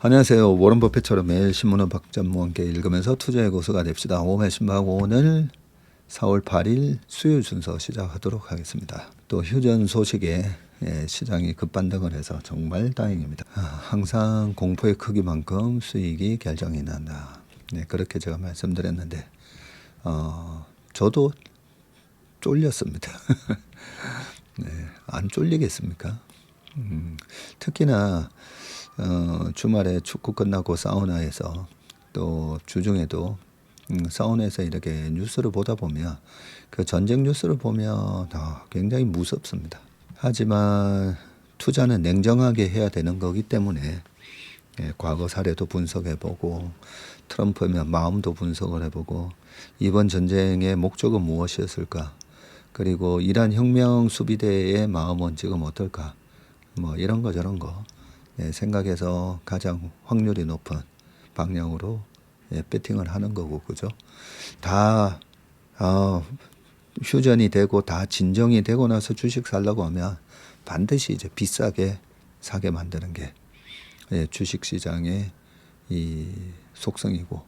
안녕하세요. 워런 버핏처럼 매일 신문을 박찬모와 함께 읽으면서 투자의 고수가 됩시다. 오메 신바하고 오늘 4월 8일 수요일 순서 시작하도록 하겠습니다. 또 휴전 소식에 시장이 급반등을 해서 정말 다행입니다. 항상 공포의 크기만큼 수익이 결정이 난다. 네, 그렇게 제가 말씀드렸는데 저도 쫄렸습니다. 네, 안 쫄리겠습니까? 특히나 주말에 축구 끝나고 사우나에서 또 주중에도 사우나에서 이렇게 뉴스를 보다 보면 그 전쟁 뉴스를 보면 굉장히 무섭습니다. 하지만 투자는 냉정하게 해야 되는 거기 때문에 과거 사례도 분석해보고 트럼프의 마음도 분석을 해보고 이번 전쟁의 목적은 무엇이었을까, 그리고 이란 혁명 수비대의 마음은 지금 어떨까, 뭐 이런 거 저런 거 생각해서 가장 확률이 높은 방향으로 배팅을 하는 거고, 그죠? 다 휴전이 되고 다 진정이 되고 나서 주식 살려고 하면 반드시 이제 비싸게 사게 만드는 게 주식 시장의 이 속성이고,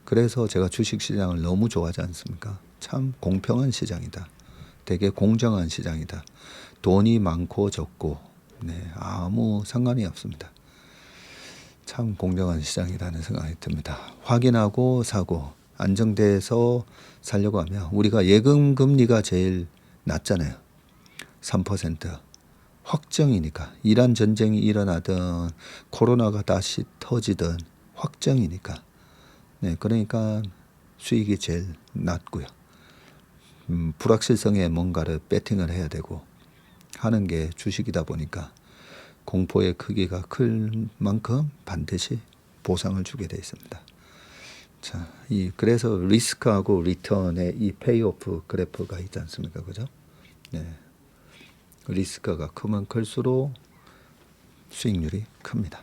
그래서 제가 주식 시장을 너무 좋아하지 않습니까? 참 공평한 시장이다. 되게 공정한 시장이다. 돈이 많고 적고 아무 상관이 없습니다. 참 공정한 시장이라는 생각이 듭니다. 확인하고 사고 안정돼서 살려고 하면 우리가 예금 금리가 제일 낮잖아요. 3%. 확정이니까. 이란 전쟁이 일어나든 코로나가 다시 터지든 확정이니까. 그러니까 수익이 제일 낮고요. 불확실성에 뭔가를 배팅을 해야 되고 하는 게 주식이다 보니까 공포의 크기가 클 만큼 반드시 보상을 주게 되어 있습니다. 자, 그래서 리스크하고 리턴의 이 페이오프 그래프가 있지 않습니까? 그죠? 네. 리스크가 크면 클수록 수익률이 큽니다.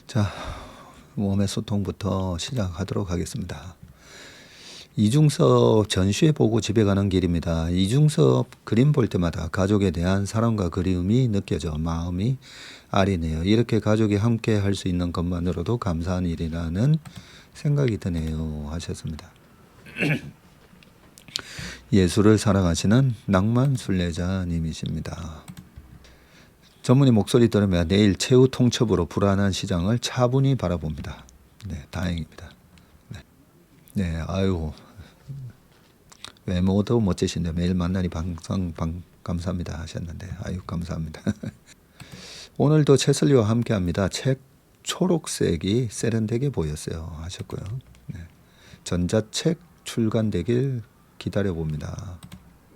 자, 몸의 소통부터 시작하도록 하겠습니다. 이중섭 전시회 보고 집에 가는 길입니다. 이중섭 그림 볼 때마다 가족에 대한 사랑과 그리움이 느껴져 마음이 아리네요. 이렇게 가족이 함께 할 수 있는 것만으로도 감사한 일이라는 생각이 드네요 하셨습니다. 예술을 사랑하시는 낭만 순례자님이십니다. 전문의 목소리 들으면 내일 최후 통첩으로 불안한 시장을 차분히 바라봅니다. 네, 다행입니다. 네, 아유, 외모도 멋지신데 매일 만나니 방송 감사합니다 하셨는데, 아유 감사합니다. 오늘도 채슬리와 함께합니다. 책 초록색이 세련되게 보였어요 하셨고요. 네. 전자책 출간되길 기다려봅니다.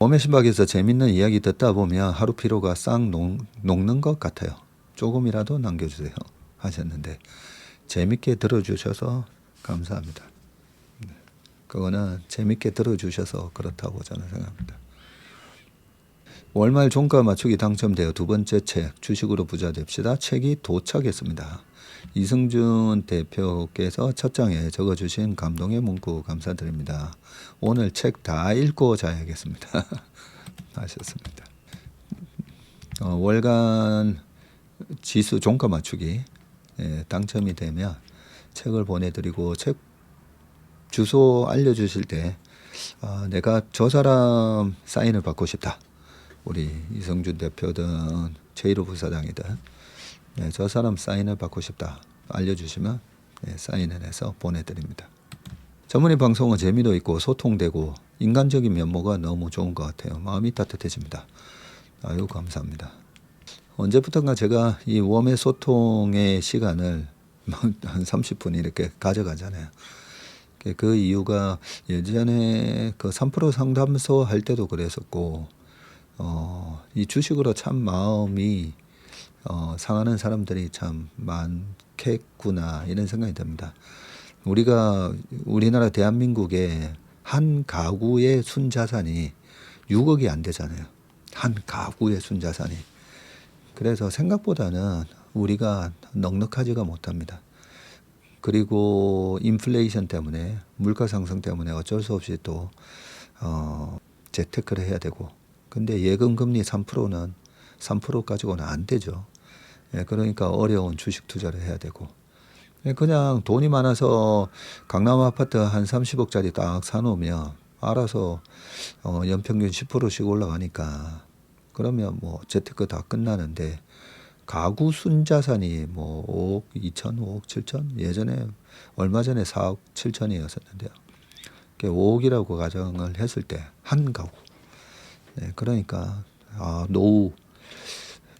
몸의 신박에서 재밌는 이야기 듣다 보면 하루 피로가 싹 녹는 것 같아요. 조금이라도 남겨주세요 하셨는데, 재밌게 들어주셔서 감사합니다. 그거는 재밌게 들어주셔서 그렇다고 저는 생각합니다. 월말 종가 맞추기 당첨되어 두 번째 책 주식으로 부자 됩시다 책이 도착했습니다. 이승준 대표께서 첫 장에 적어주신 감동의 문구 감사드립니다. 오늘 책 다 읽고 자야겠습니다 하셨습니다. 월간 지수 종가 맞추기 당첨이 되면 책을 보내드리고, 책 주소 알려주실 때 내가 저 사람 사인을 받고 싶다, 우리 이성준 대표든 제이로 부사장이든 저 사람 사인을 받고 싶다 알려주시면 사인을 해서 보내드립니다. 전문의 방송은 재미도 있고 소통되고 인간적인 면모가 너무 좋은 것 같아요. 마음이 따뜻해집니다. 아유 감사합니다. 언제부턴가 제가 이 웜의 소통의 시간을 한 30분 이렇게 가져가잖아요. 그 이유가 예전에 그 3% 상담소 할 때도 그랬었고, 이 주식으로 참 마음이 상하는 사람들이 참 많겠구나 이런 생각이 듭니다. 우리나라 대한민국의 한 가구의 순자산이 6억이 안 되잖아요. 한 가구의 순자산이. 그래서 생각보다는 우리가 넉넉하지가 못합니다. 그리고 인플레이션 때문에, 물가 상승 때문에 어쩔 수 없이 또 재테크를 해야 되고, 근데 예금 금리 3%는 3% 가지고는 안 되죠. 그러니까 어려운 주식 투자를 해야 되고, 그냥 돈이 많아서 강남 아파트 한 30억짜리 딱 사놓으면 알아서 연평균 10%씩 올라가니까, 그러면 뭐 재테크 다 끝나는데, 가구 순자산이 뭐 5억 2천, 5억 7천, 예전에 얼마 전에 4억 7천이었었는데요. 5억이라고 가정을 했을 때 한 가구. 그러니까 노후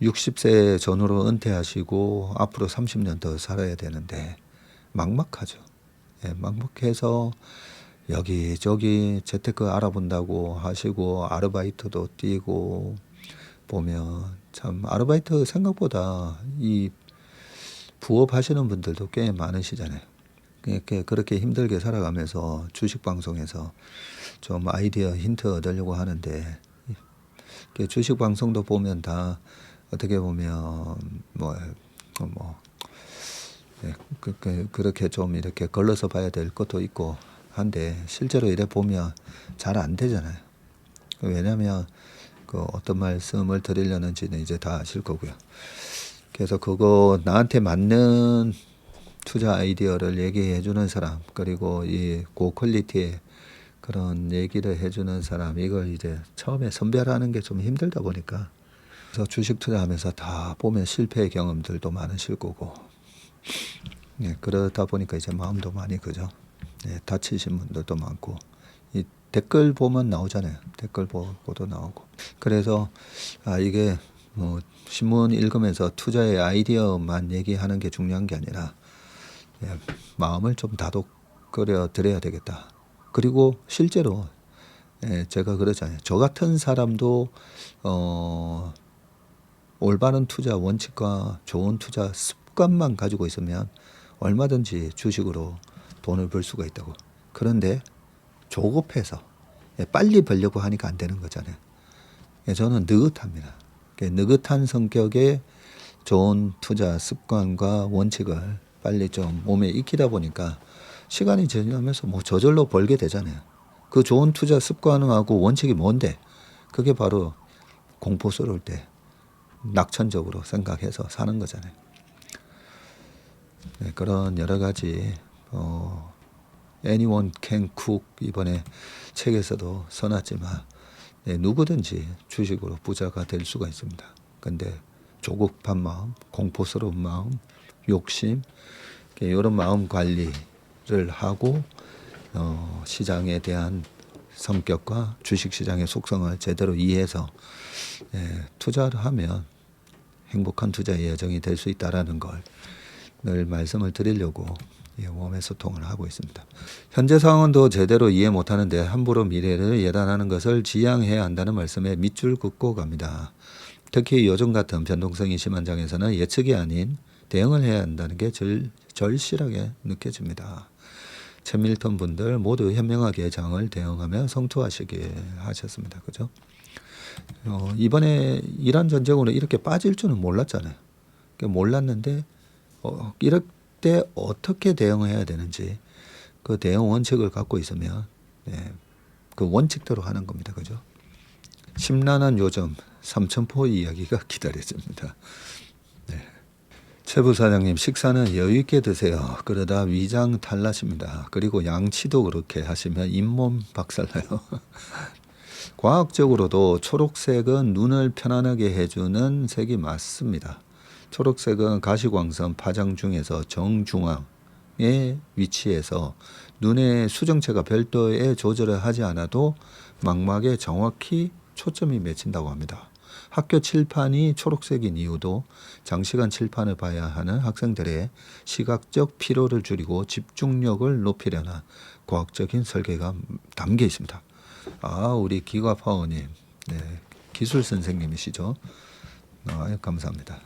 60세 전후로 은퇴하시고 앞으로 30년 더 살아야 되는데 막막하죠. 막막해서 여기저기 재테크 알아본다고 하시고 아르바이트도 뛰고 보면 참 아르바이트 생각보다 이 부업 하시는 분들도 꽤 많으시잖아요. 그렇게 힘들게 살아가면서 주식 방송에서 좀 아이디어 힌트 얻으려고 하는데, 주식 방송도 보면 다 어떻게 보면 그렇게 좀 이렇게 걸러서 봐야 될 것도 있고 한데, 실제로 이래 보면 잘 안 되잖아요. 왜냐하면 그 어떤 말씀을 드리려는지는 이제 다 아실 거고요. 그래서 그거 나한테 맞는 투자 아이디어를 얘기해 주는 사람, 그리고 이 고퀄리티의 그런 얘기를 해주는 사람, 이걸 이제 처음에 선별하는 게 좀 힘들다 보니까, 그래서 주식 투자하면서 다 보면 실패의 경험들도 많으실 거고, 그러다 보니까 이제 마음도 많이 그죠. 다치신 분들도 많고, 이 댓글 보면 나오잖아요. 댓글 보고도 나오고. 그래서 이게 뭐 신문 읽으면서 투자의 아이디어만 얘기하는 게 중요한 게 아니라 마음을 좀 다독거려 드려야 되겠다. 그리고 실제로 제가 그러잖아요. 저 같은 사람도 올바른 투자 원칙과 좋은 투자 습관만 가지고 있으면 얼마든지 주식으로 돈을 벌 수가 있다고. 그런데 조급해서 빨리 벌려고 하니까 안 되는 거잖아요. 저는 느긋합니다. 느긋한 성격의 좋은 투자 습관과 원칙을 빨리 좀 몸에 익히다 보니까 시간이 지나면서 뭐 저절로 벌게 되잖아요. 그 좋은 투자 습관하고 원칙이 뭔데? 그게 바로 공포스러울 때 낙천적으로 생각해서 사는 거잖아요. 그런 여러 가지 Anyone can cook 이번에 책에서도 써놨지만 누구든지 주식으로 부자가 될 수가 있습니다. 근데 조급한 마음, 공포스러운 마음, 욕심, 이런 마음 관리를 하고 시장에 대한 성격과 주식시장의 속성을 제대로 이해해서 투자를 하면 행복한 투자의 여정이 될 수 있다라는 걸 늘 말씀을 드리려고 웜의 소통을 하고 있습니다. 현재 상황은 더 제대로 이해 못하는데 함부로 미래를 예단하는 것을 지양해야 한다는 말씀에 밑줄 긋고 갑니다. 특히 요즘 같은 변동성이 심한 장에서는 예측이 아닌 대응을 해야 한다는 게 절실하게 느껴집니다. 챗밀턴 분들 모두 현명하게 장을 대응하며 성투하시길 하셨습니다. 그죠? 이번에 이란 전쟁으로 이렇게 빠질 줄은 몰랐잖아요. 몰랐는데 이럴 때 어떻게 대응해야 되는지 그 대응 원칙을 갖고 있으면 그 원칙대로 하는 겁니다. 그죠? 심란한 요즘 삼천포 이야기가 기다려집니다. 최 부사장님, 식사는 여유 있게 드세요. 그러다 위장 탈나십니다. 그리고 양치도 그렇게 하시면 잇몸 박살나요. 과학적으로도 초록색은 눈을 편안하게 해주는 색이 맞습니다. 초록색은 가시광선 파장 중에서 정중앙에 위치해서 눈의 수정체가 별도의 조절을 하지 않아도 망막에 정확히 초점이 맺힌다고 합니다. 학교 칠판이 초록색인 이유도 장시간 칠판을 봐야 하는 학생들의 시각적 피로를 줄이고 집중력을 높이려는 과학적인 설계가 담겨 있습니다. 우리 기과파워님, 기술 선생님이시죠? 감사합니다.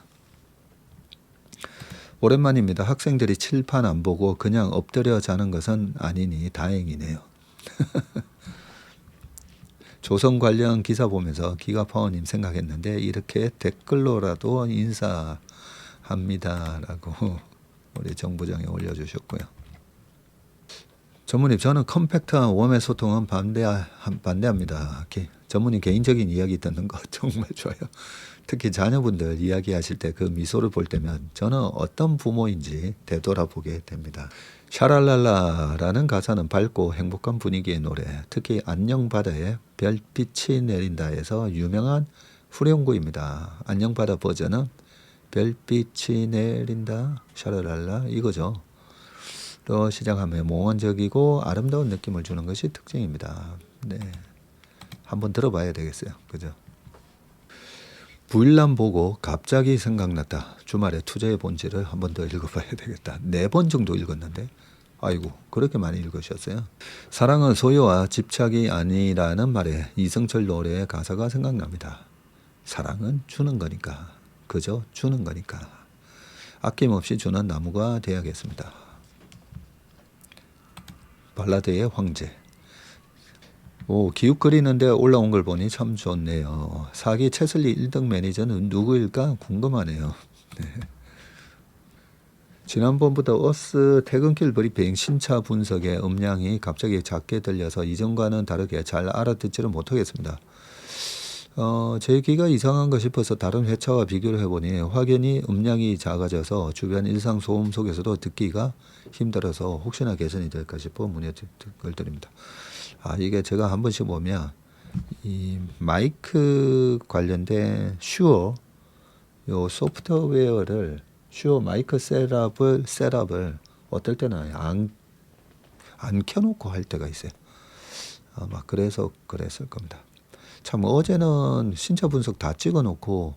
오랜만입니다. 학생들이 칠판 안 보고 그냥 엎드려 자는 것은 아니니 다행이네요. 조선 관련 기사 보면서 기가파워님 생각했는데 이렇게 댓글로라도 인사합니다라고 우리 정부장이 올려주셨고요. 전무님, 저는 컴팩트한 웜의 소통은 반대합니다. 전문의 개인적인 이야기 듣는 거 정말 좋아요. 특히 자녀분들 이야기하실 때 그 미소를 볼 때면 저는 어떤 부모인지 되돌아보게 됩니다. 샤랄랄라라는 가사는 밝고 행복한 분위기의 노래, 특히 안녕바다에 별빛이 내린다에서 유명한 후렴구입니다. 안녕바다 버전은 별빛이 내린다 샤랄랄라 이거죠. 또 시작하면 몽환적이고 아름다운 느낌을 주는 것이 특징입니다. 네, 한번 들어봐야 되겠어요. 그죠? 부일남 보고 갑자기 생각났다. 주말에 투자의 본질을 한 번 더 읽어봐야 되겠다. 4번 정도 읽었는데 아이고 그렇게 많이 읽으셨어요. 사랑은 소유와 집착이 아니라는 말에 이승철 노래의 가사가 생각납니다. 사랑은 주는 거니까, 그저 주는 거니까 아낌없이 주는 나무가 되어야겠습니다. 발라드의 황제. 오, 기웃 거리는데 올라온 걸 보니 참 좋네요. 사기 채슬리 1등 매니저는 누구일까 궁금하네요. 네. 지난번부터 어스 퇴근길 브리핑 신차 분석의 음량이 갑자기 작게 들려서 이전과는 다르게 잘 알아듣지를 못하겠습니다. 제 귀가 이상한가 싶어서 다른 회차와 비교를 해보니 확연히 음량이 작아져서 주변 일상 소음 속에서도 듣기가 힘들어서 혹시나 개선이 될까 싶어 문의를 드립니다. 이게 제가 한 번씩 보면 이 마이크 관련된 슈어 요 소프트웨어를 슈어 마이크 셋업을 어떨 때는 안 켜놓고 할 때가 있어요. 아마 그래서 그랬을 겁니다. 참 어제는 신차 분석 다 찍어놓고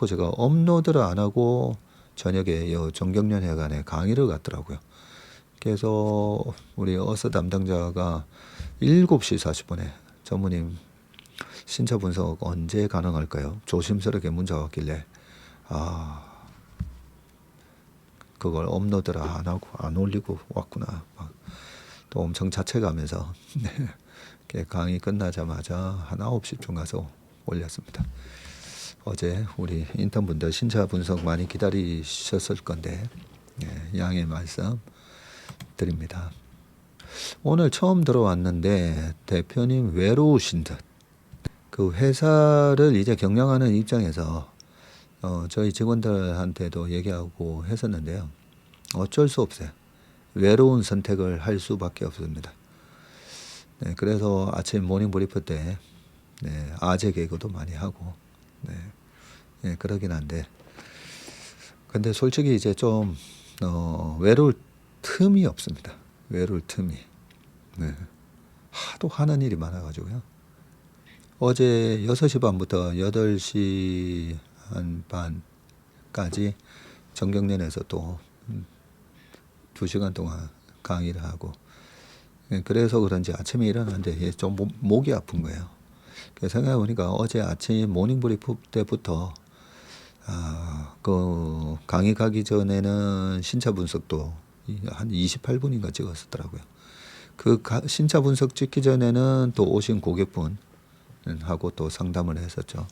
제가 업로드를 안 하고 저녁에 요 정경련회관에 강의를 갔더라고요. 그래서 우리 어스 담당자가 7시 40분에 전무님 신차 분석 언제 가능할까요? 조심스럽게 문자가 왔길래 그걸 업로드를 안 하고 안 올리고 왔구나. 또 엄청 자책하면서 강의 끝나자마자 한 9시쯤 가서 올렸습니다. 어제 우리 인턴분들 신차 분석 많이 기다리셨을 건데 양해 말씀 드립니다. 오늘 처음 들어왔는데 대표님 외로우신 듯. 그 회사를 이제 경영하는 입장에서 저희 직원들한테도 얘기하고 했었는데요. 어쩔 수 없어요. 외로운 선택을 할 수밖에 없습니다. 네, 그래서 아침 모닝 브리프 때 아재 개그도 많이 하고 그러긴 한데 근데 솔직히 이제 좀 외로울 틈이 없습니다. 외로울 틈이. 하도 하는 일이 많아가지고요. 어제 6시 반부터 8시 한 반까지 정경련에서 또 2시간 동안 강의를 하고 그래서 그런지 아침에 일어났는데 좀 목이 아픈 거예요. 생각해보니까 어제 아침 모닝 브리프 때부터 그 강의 가기 전에는 신차 분석도 한 28분인가 찍었었더라고요. 그 신차 분석 찍기 전에는 또 오신 고객분 하고 또 상담을 했었죠.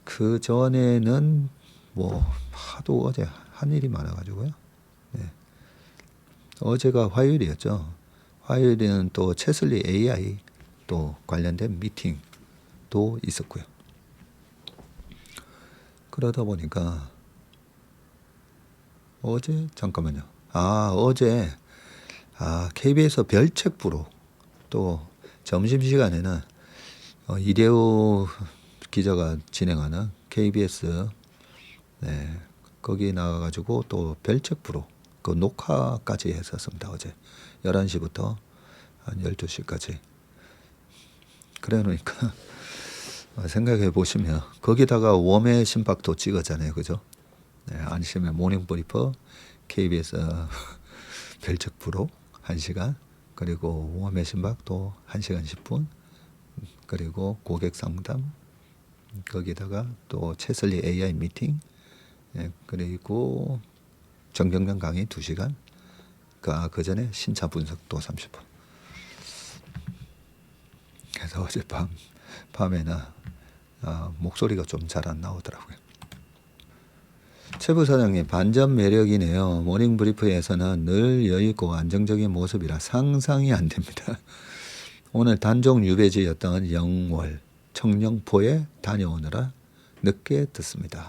그 전에는 뭐 하도 어제 한 일이 많아가지고요. 어제가 화요일이었죠. 화요일에는 또 채슬리 AI 또 관련된 미팅도 있었고요. 그러다 보니까 어제 잠깐만요. 어제 KBS 별책 프로 또 점심시간에는 이대호 기자가 진행하는 KBS 거기 나가가지고 또 별책 프로 그 녹화까지 했었습니다. 어제 11시부터 한 12시까지. 그래 놓으니까 생각해 보시면 거기다가 웜의 심박도 찍었잖아요. 그죠? 안심의 모닝 브리퍼 KBS 별책 프로 1시간 그리고 웜의 심박 또 1시간 10분 그리고 고객 상담 거기다가 또 채슬리 AI 미팅 그리고 정경련 강의 2시간 그 전에 신차 분석도 30분. 그래서 어젯밤에는 목소리가 좀 잘 안 나오더라고요. 최 부사장님 반전 매력이네요. 모닝 브리프에서는 늘 여유있고 안정적인 모습이라 상상이 안 됩니다. 오늘 단종 유배지였던 영월 청령포에 다녀오느라 늦게 듣습니다.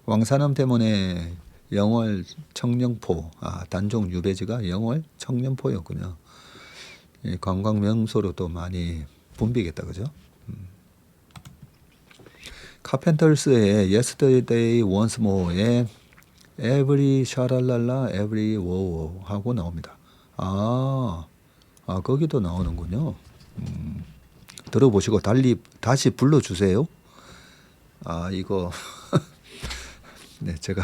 왕산암 때문에 영월 청령포, 단종 유배지가 영월 청령포였군요. 관광 명소로도 많이 붐비겠다, 그죠? 카펜터스의 Yesterday Once More의 Every 샤랄랄라 Every Wow 하고 나옵니다. 거기도 나오는군요. 들어보시고 다시 불러주세요. 이거 네, 제가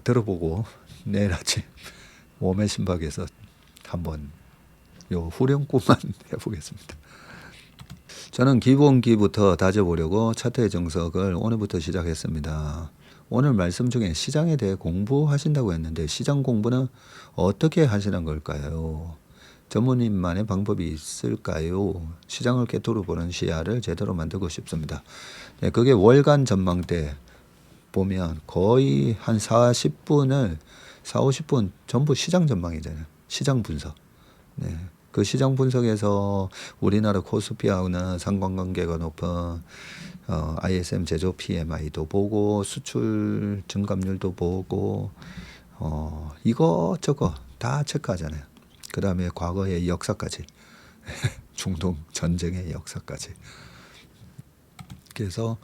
들어보고 내일 아침 몸의 심박에서 한번 요 후렴구만 해보겠습니다. 저는 기본기부터 다져보려고 차트의 정석을 오늘부터 시작했습니다. 오늘 말씀 중에 시장에 대해 공부하신다고 했는데 시장 공부는 어떻게 하시는 걸까요? 전문인만의 방법이 있을까요? 시장을 꿰뚫어 보는 시야를 제대로 만들고 싶습니다. 네, 그게 월간 전망대 보면 거의 한 40분 전부 시장 전망이잖아요. 시장 분석. 네. 그 시장 분석에서 우리나라 코스피하고는 상관관계가 높은 ISM 제조 PMI도 보고 수출 증감률도 보고 이것저것 다 체크하잖아요. 그 다음에 과거의 역사까지 중동 전쟁의 역사까지. 그래서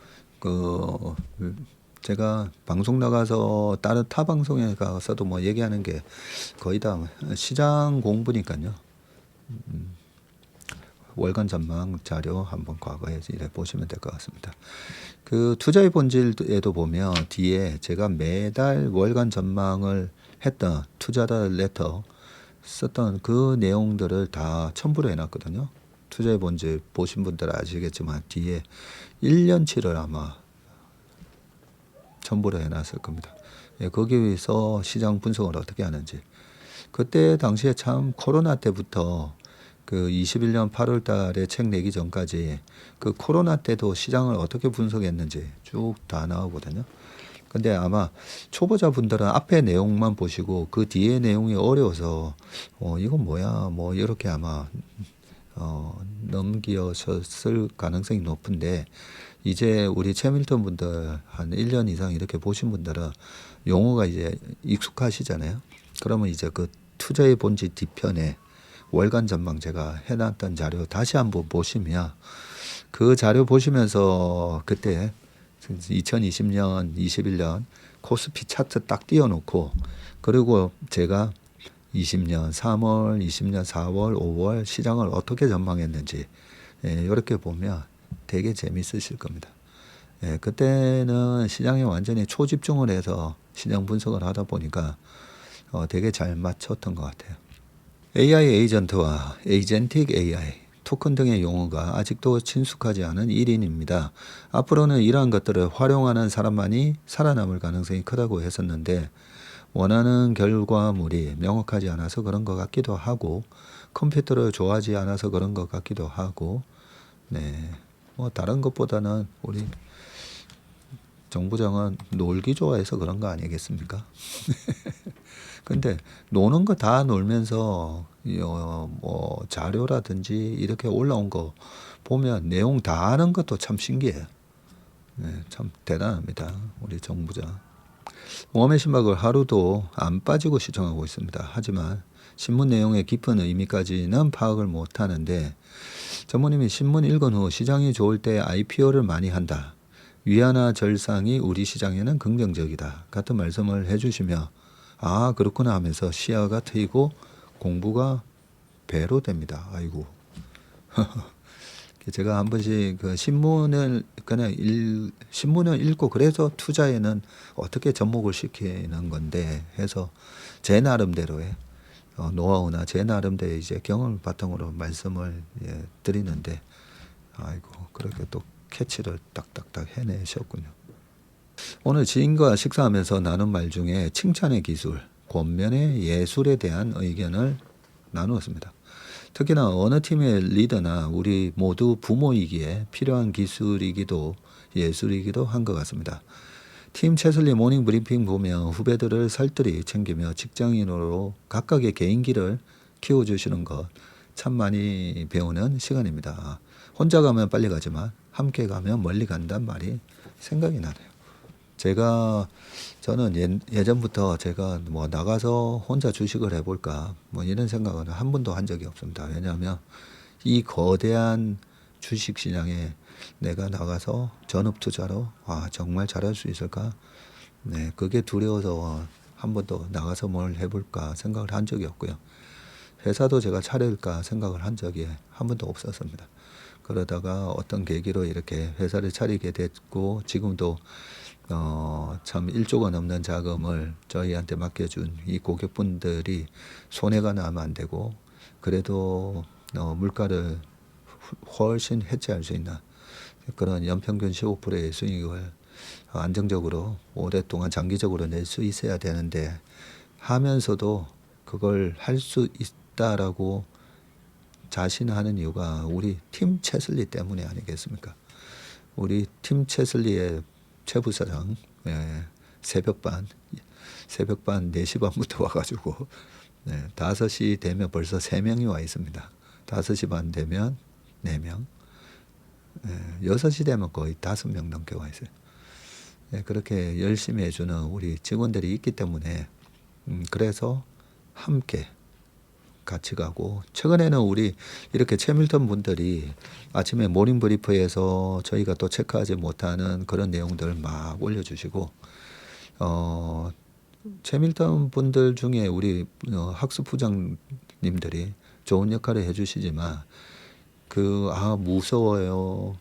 제가 방송 나가서 다른 타 방송에 가서도 뭐 얘기하는 게 거의 다 시장 공부니까요. 월간 전망 자료 한번 과거에 이래 보시면 될 것 같습니다. 그 투자의 본질에도 보면 뒤에 제가 매달 월간 전망을 했던 투자다 레터 썼던 그 내용들을 다 첨부를 해놨거든요. 투자의 본질 보신 분들 아시겠지만 뒤에 1년치를 아마 첨부를 해놨을 겁니다. 거기서 시장 분석을 어떻게 하는지. 그때 당시에 참 코로나 때부터 그 21년 8월 달에 책 내기 전까지 그 코로나 때도 시장을 어떻게 분석했는지 쭉 다 나오거든요. 근데 아마 초보자분들은 앞에 내용만 보시고 그 뒤에 내용이 어려워서 이건 뭐야 뭐 이렇게 아마 넘기셨을 가능성이 높은데 이제 우리 채밀턴 분들 한 1년 이상 이렇게 보신 분들은 용어가 이제 익숙하시잖아요. 그러면 이제 그 투자의 본질 뒤편에 월간 전망 제가 해놨던 자료 다시 한번 보시면 그 자료 보시면서 그때 2020년, 21년 코스피 차트 딱 띄워놓고 그리고 제가 20년 3월, 20년 4월, 5월 시장을 어떻게 전망했는지 이렇게 보면 되게 재밌으실 겁니다. 그때는 시장에 완전히 초집중을 해서 시장 분석을 하다 보니까 되게 잘 맞췄던 것 같아요. AI 에이전트와 에이젠틱 AI, 토큰 등의 용어가 아직도 친숙하지 않은 1인입니다. 앞으로는 이러한 것들을 활용하는 사람만이 살아남을 가능성이 크다고 했었는데 원하는 결과물이 명확하지 않아서 그런 것 같기도 하고 컴퓨터를 좋아하지 않아서 그런 것 같기도 하고 뭐 다른 것보다는 우리 정부장은 놀기 좋아해서 그런 거 아니겠습니까? 근데 노는 거 다 놀면서 뭐 자료라든지 이렇게 올라온 거 보면 내용 다 아는 것도 참 신기해요. 참 대단합니다. 우리 정부장. 모험의 신박을 하루도 안 빠지고 시청하고 있습니다. 하지만 신문 내용의 깊은 의미까지는 파악을 못하는데 전무님이 신문 읽은 후 시장이 좋을 때 IPO를 많이 한다. 위안화 절상이 우리 시장에는 긍정적이다. 같은 말씀을 해주시며 그렇구나 하면서 시야가 트이고 공부가 배로 됩니다. 아이고. 제가 한 번씩 그 신문을 읽고 그래서 투자에는 어떻게 접목을 시키는 건데 해서 제 나름대로의 노하우나 제 나름대로의 이제 경험을 바탕으로 말씀을 드리는데 아이고 그렇게 또 캐치를 딱딱딱 해내셨군요. 오늘 지인과 식사하면서 나눈 말 중에 칭찬의 기술, 권면의 예술에 대한 의견을 나누었습니다. 특히나 어느 팀의 리더나 우리 모두 부모이기에 필요한 기술이기도 예술이기도 한 것 같습니다. 팀 채슬리 모닝 브리핑 보면 후배들을 살뜰히 챙기며 직장인으로 각각의 개인기를 키워주시는 것 참 많이 배우는 시간입니다. 혼자 가면 빨리 가지만 함께 가면 멀리 간단 말이 생각이 나네요. 저는 예전부터 제가 뭐 나가서 혼자 주식을 해볼까 뭐 이런 생각은 한 번도 한 적이 없습니다. 왜냐하면 이 거대한 주식 시장에 내가 나가서 전업 투자로 정말 잘할 수 있을까? 네, 그게 두려워서 한 번도 나가서 뭘 해볼까 생각을 한 적이 없고요. 회사도 제가 차릴까 생각을 한 적이 한 번도 없었습니다. 그러다가 어떤 계기로 이렇게 회사를 차리게 됐고 지금도 참 1조가 넘는 자금을 저희한테 맡겨준 이 고객분들이 손해가 나면 안 되고 그래도 물가를 훨씬 해치할 수 있는 그런 연평균 15%의 수익을 안정적으로 오랫동안 장기적으로 낼 수 있어야 되는데 하면서도 그걸 할 수 있다라고 자신하는 이유가 우리 팀 채슬리 때문에 아니겠습니까? 우리 팀 채슬리의 최 부사장 새벽반 4시 반부터 와가지고 5시 되면 벌써 3명이 와 있습니다. 5시 반 되면 4명 6시 되면 거의 5명 넘게 와 있어요. 그렇게 열심히 해주는 우리 직원들이 있기 때문에 그래서 함께 같이 가고 최근에는 우리 이렇게 채밀턴 분들이 아침에 모닝 브리프에서 저희가 또 체크하지 못하는 그런 내용들 막 올려주시고 채밀턴 분들 중에 우리 학습부장님들이 좋은 역할을 해주시지만 무서워요.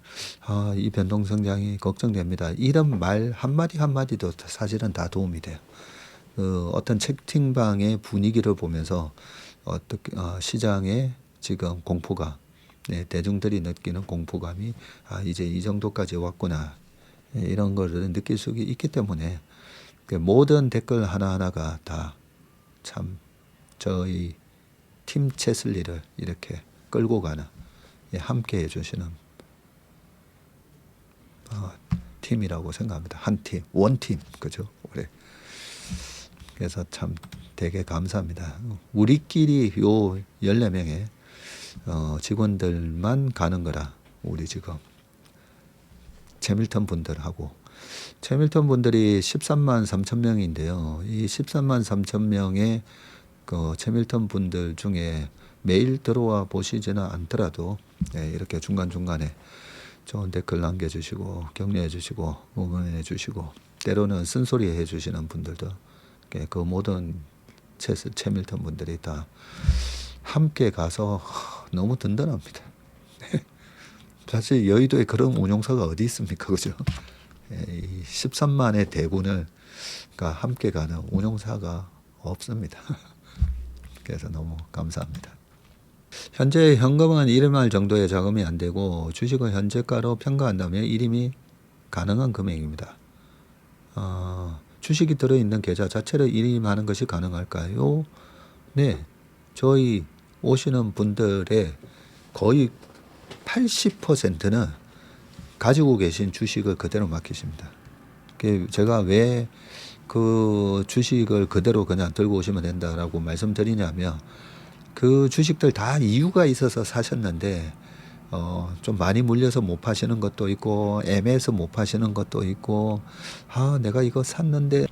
이 변동성장이 걱정됩니다. 이런 말 한마디 한마디도 사실은 다 도움이 돼요. 어떤 채팅방의 분위기를 보면서 시장의 지금 공포감, 대중들이 느끼는 공포감이 이제 이 정도까지 왔구나. 이런 거를 느낄 수 있기 때문에 모든 댓글 하나하나가 다 참 저희 팀 채슬리를 이렇게 끌고 가는 함께 해주시는 팀이라고 생각합니다. 한 팀, 원팀, 그죠? 그래서 참 되게 감사합니다. 우리끼리 요 14명의 직원들만 가는 거라 우리 지금 채밀턴 분들하고 채밀턴 분들이 13만 3천 명인데요. 이 13만 3천 명의 채밀턴 분들 중에 매일 들어와 보시지는 않더라도 이렇게 중간중간에 좋은 댓글 남겨주시고 격려해 주시고 응원해 주시고 때로는 쓴소리 해 주시는 분들도 그 모든 채밀턴 분들이 다 함께 가서 너무 든든합니다. 사실 여의도에 그런 운용사가 어디 있습니까? 그죠? 이 13만의 대군을 함께 가는 운용사가 없습니다. 그래서 너무 감사합니다. 현재 현금은 1일 정도의 자금이 안 되고 주식은 현재가로 평가한다면 일임이 가능한 금액입니다. 주식이 들어있는 계좌 자체를 일임하는 것이 가능할까요? 네, 저희 오시는 분들의 거의 80%는 가지고 계신 주식을 그대로 맡기십니다. 제가 왜 그 주식을 그대로 그냥 들고 오시면 된다라고 말씀드리냐면 그 주식들 다 이유가 있어서 사셨는데 좀 많이 물려서 못 파시는 것도 있고 애매해서 못 파시는 것도 있고 내가 이거 샀는데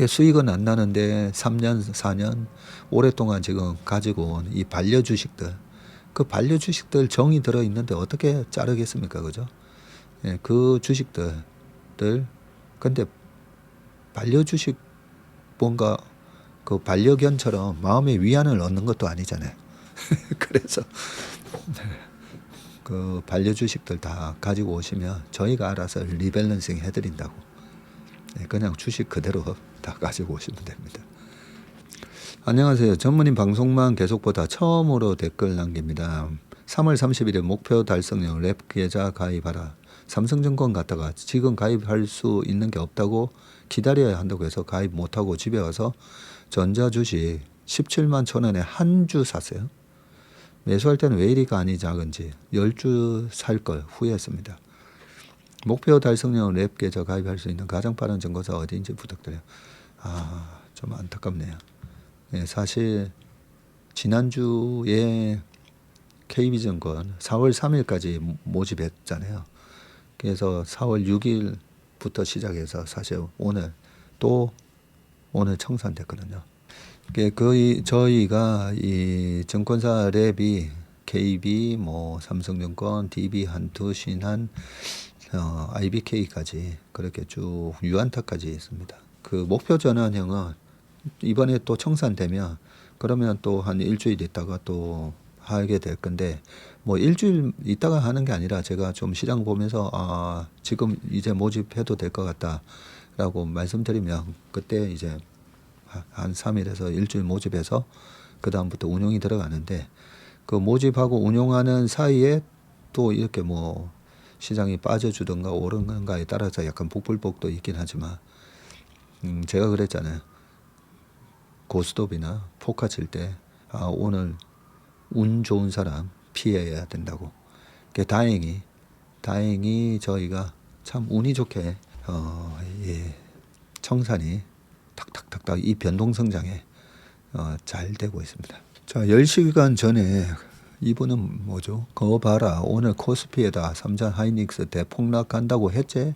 수익은 안 나는데 3년 4년 오랫동안 지금 가지고 온 이 반려주식들 그 반려주식들 정이 들어있는데 어떻게 자르겠습니까? 그죠? 그 주식들 근데 반려주식 뭔가 그 반려견처럼 마음의 위안을 얻는 것도 아니잖아요. 그래서 그 반려주식들 다 가지고 오시면 저희가 알아서 리밸런싱 해드린다고. 그냥 주식 그대로 다 가지고 오시면 됩니다. 안녕하세요. 전문인 방송만 계속 보다 처음으로 댓글 남깁니다. 3월 31일 목표 달성형 랩 계좌 가입하라. 삼성증권 갔다가 지금 가입할 수 있는 게 없다고 기다려야 한다고 해서 가입 못하고 집에 와서 전자주식 17만 1,000원에 한 주 샀어요. 매수할 때는 왜 이리 간이 작은지 10주 살 걸 후회했습니다. 목표 달성형 랩 계좌 가입할 수 있는 가장 빠른 증거사 어디인지 부탁드려요. 좀 안타깝네요. 사실 지난주에 KB증권 4월 3일까지 모집했잖아요. 그래서 4월 6일부터 시작해서 사실 오늘 청산됐거든요. 거의 저희가 이 증권사 랩이 KB, 뭐 삼성증권, DB, 한투, 신한, IBK까지 그렇게 쭉 유안타까지 있습니다. 그 목표 전환형은 이번에 또 청산되면 그러면 또 한 일주일 있다가 또 하게 될 건데, 뭐 일주일 있다가 하는 게 아니라 제가 좀 시장 보면서 지금 이제 모집해도 될 것 같다라고 말씀드리면 그때 이제 한 3일에서 일주일 모집해서 그 다음부터 운용이 들어가는데, 그 모집하고 운용하는 사이에 또 이렇게 뭐 시장이 빠져주든가 오르는가에 따라서 약간 복불복도 있긴 하지만, 제가 그랬잖아요. 고스톱이나 포카 칠 때 오늘 운 좋은 사람 피해야 된다고. 다행히 저희가 참 운이 좋게 청산이 탁탁탁탁 이 변동성장에 잘 되고 있습니다. 자, 10시간 전에 이분은 뭐죠? 그거 봐라, 오늘 코스피에다 삼전 하이닉스 대폭락 간다고 했지?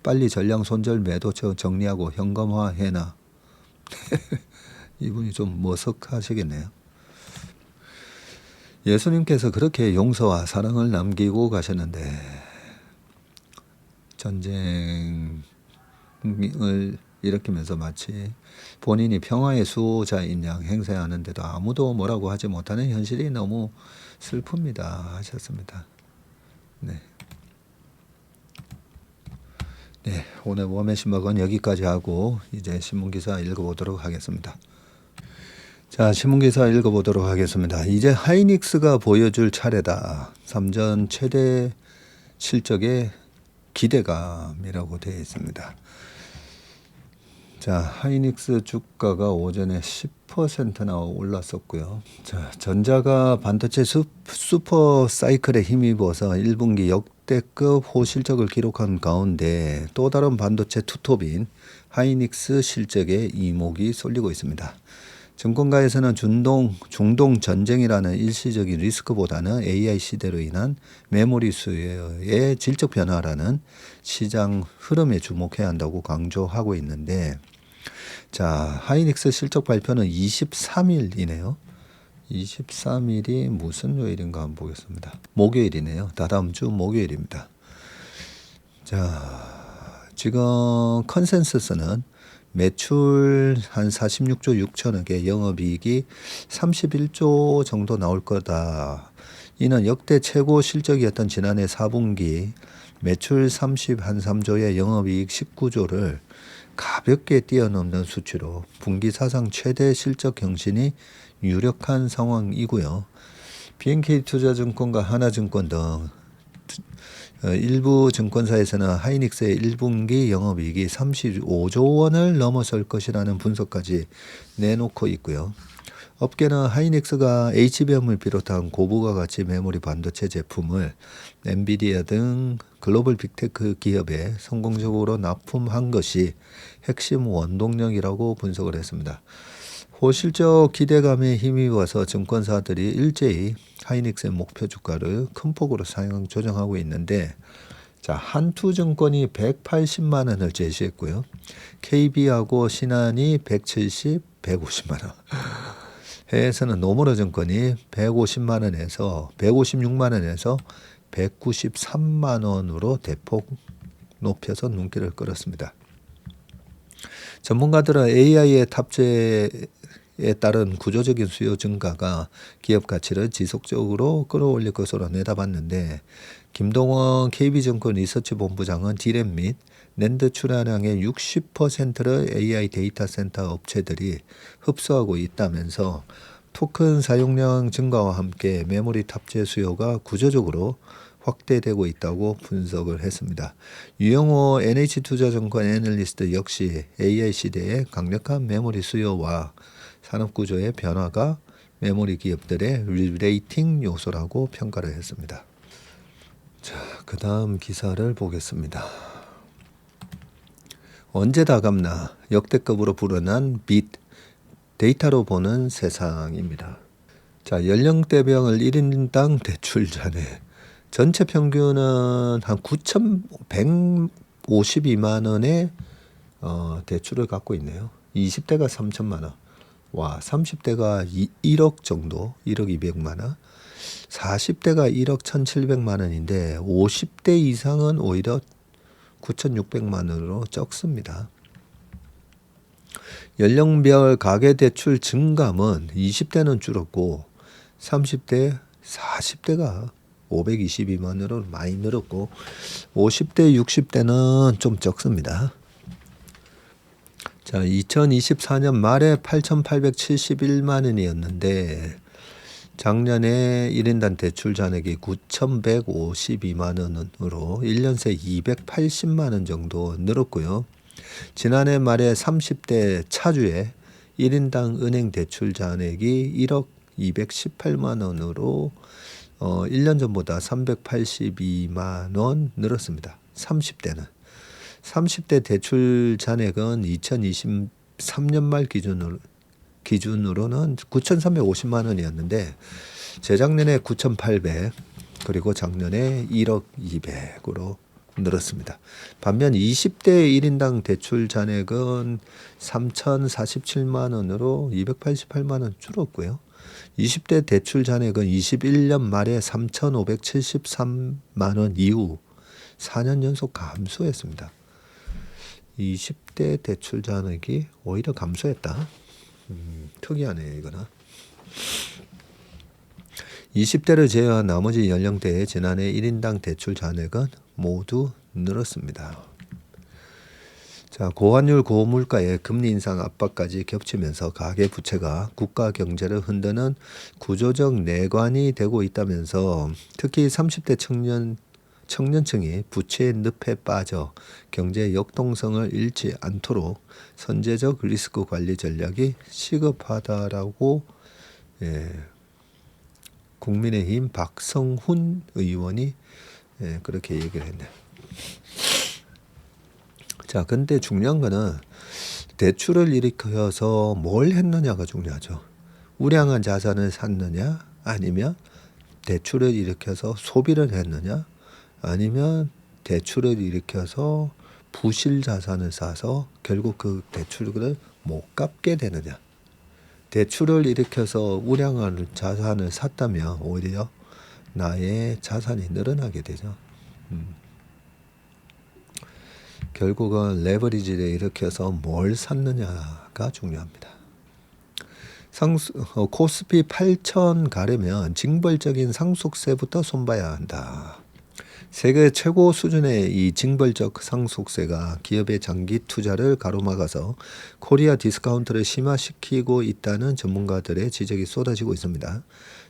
빨리 전량 손절 매도 정리하고 현금화 해놔. 이분이 좀 머쓱하시겠네요. 예수님께서 그렇게 용서와 사랑을 남기고 가셨는데 전쟁을 일으키면서 마치 본인이 평화의 수호자인 양 행세하는데도 아무도 뭐라고 하지 못하는 현실이 너무 슬픕니다 하셨습니다. 네, 오늘 웜의 신박은 여기까지 하고 이제 신문기사 읽어보도록 하겠습니다. 자, 신문기사 읽어보도록 하겠습니다. 이제 하이닉스가 보여줄 차례다. 삼전 최대 실적의 기대감이라고 되어 있습니다. 자, 하이닉스 주가가 오전에 10%나 올랐었고요. 자, 전자가 반도체 슈퍼 사이클에 힘입어서 1분기 역대급 호실적을 기록한 가운데 또 다른 반도체 투톱인 하이닉스 실적에 이목이 쏠리고 있습니다. 증권가에서는 중동 전쟁이라는 일시적인 리스크보다는 AI 시대로 인한 메모리 수요의 질적 변화라는 시장 흐름에 주목해야 한다고 강조하고 있는데, 자, 하이닉스 실적 발표는 23일이네요. 23일이 무슨 요일인가 한번 보겠습니다. 목요일이네요. 다다음 주 목요일입니다. 자, 지금 컨센서스는 매출 한 46조 6천억에 영업이익이 31조 정도 나올 거다. 이는 역대 최고 실적이었던 지난해 4분기 매출 3조에 영업이익 19조를 가볍게 뛰어넘는 수치로 분기 사상 최대 실적 경신이 유력한 상황이고요. BNK투자증권과 하나증권 등 일부 증권사에서는 하이닉스의 1분기 영업이익이 35조 원을 넘어설 것이라는 분석까지 내놓고 있고요. 업계는 하이닉스가 HBM을 비롯한 고부가 가치 메모리 반도체 제품을 엔비디아 등 글로벌 빅테크 기업에 성공적으로 납품한 것이 핵심 원동력이라고 분석을 했습니다. 호실적 기대감에 힘입어서 증권사들이 일제히 하이닉스의 목표 주가를 큰 폭으로 상향 조정하고 있는데, 자, 한투증권이 180만 원을 제시했고요. KB하고 신한이 170, 150만 원. 해외에서는 노무라 증권이 150만 원에서 156만 원에서 193만 원으로 대폭 높여서 눈길을 끌었습니다. 전문가들은 AI의 탑재에 따른 구조적인 수요 증가가 기업 가치를 지속적으로 끌어올릴 것으로 내다봤는데, 김동원 KB증권 리서치본부장은 디램 및 낸드 출하량의 60%를 AI 데이터 센터 업체들이 흡수하고 있다면서 토큰 사용량 증가와 함께 메모리 탑재 수요가 구조적으로 확대되고 있다고 분석을 했습니다. 유영호 NH투자증권 애널리스트 역시 AI 시대의 강력한 메모리 수요와 산업구조의 변화가 메모리 기업들의 리레이팅 요소라고 평가를 했습니다. 자, 그 다음 기사를 보겠습니다. 언제 다 갚나 역대급으로 불어난 빚, 데이터로 보는 세상입니다. 자, 연령대별 1인당 대출 잔액. 전체 평균은 한 9,152만 원의 대출을 갖고 있네요. 20대가 3천만 원. 와, 30대가 1억 정도, 1억 200만 원. 40대가 1억 1,700만 원인데 50대 이상은 오히려 9,600만 원으로 적습니다. 연령별 가계대출 증감은 20대는 줄었고 30대, 40대가 522만 원으로 많이 늘었고 50대, 60대는 좀 적습니다. 자, 2024년 말에 8,871만 원이었는데 작년에 1인당 대출 잔액이 9,152만 원으로 1년 새 280만 원 정도 늘었고요. 지난해 말에 30대 차주의 1인당 은행 대출 잔액이 1억 218만 원으로 1년 전보다 382만 원 늘었습니다. 30대 대출 잔액은 2023년 말 기준으로는 9,350만 원이었는데 재작년에 9,800 그리고 작년에 1억 200으로 늘었습니다. 반면 20대 1인당 대출 잔액은 3,047만 원으로 288만 원 줄었고요. 20대 대출 잔액은 21년 말에 3,573만 원 이후 4년 연속 감소했습니다. 20대 대출 잔액이 오히려 감소했다. 특이하네요, 이거는. 20대를 제외한 나머지 연령대의 지난해 1인당 대출 잔액은 모두 늘었습니다. 자, 고환율 고물가의 금리 인상 압박까지 겹치면서 가계 부채가 국가 경제를 흔드는 구조적 내관이 되고 있다면서 특히 30대 청년층이 부채의 늪에 빠져 경제 역동성을 잃지 않도록 선제적 리스크 관리 전략이 시급하다라고 국민의힘 박성훈 의원이 그렇게 얘기를 했네요. 자, 근데 중요한 거는 대출을 일으켜서 뭘 했느냐가 중요하죠. 우량한 자산을 샀느냐, 아니면 대출을 일으켜서 소비를 했느냐, 아니면 대출을 일으켜서 부실 자산을 사서 결국 그 대출을 못 갚게 되느냐. 대출을 일으켜서 우량한 자산을 샀다면 오히려 나의 자산이 늘어나게 되죠. 결국은 레버리지를 일으켜서 뭘 샀느냐가 중요합니다. 코스피 8천 가려면 징벌적인 상속세부터 손봐야 한다. 세계 최고 수준의 이 징벌적 상속세가 기업의 장기 투자를 가로막아서 코리아 디스카운트를 심화시키고 있다는 전문가들의 지적이 쏟아지고 있습니다.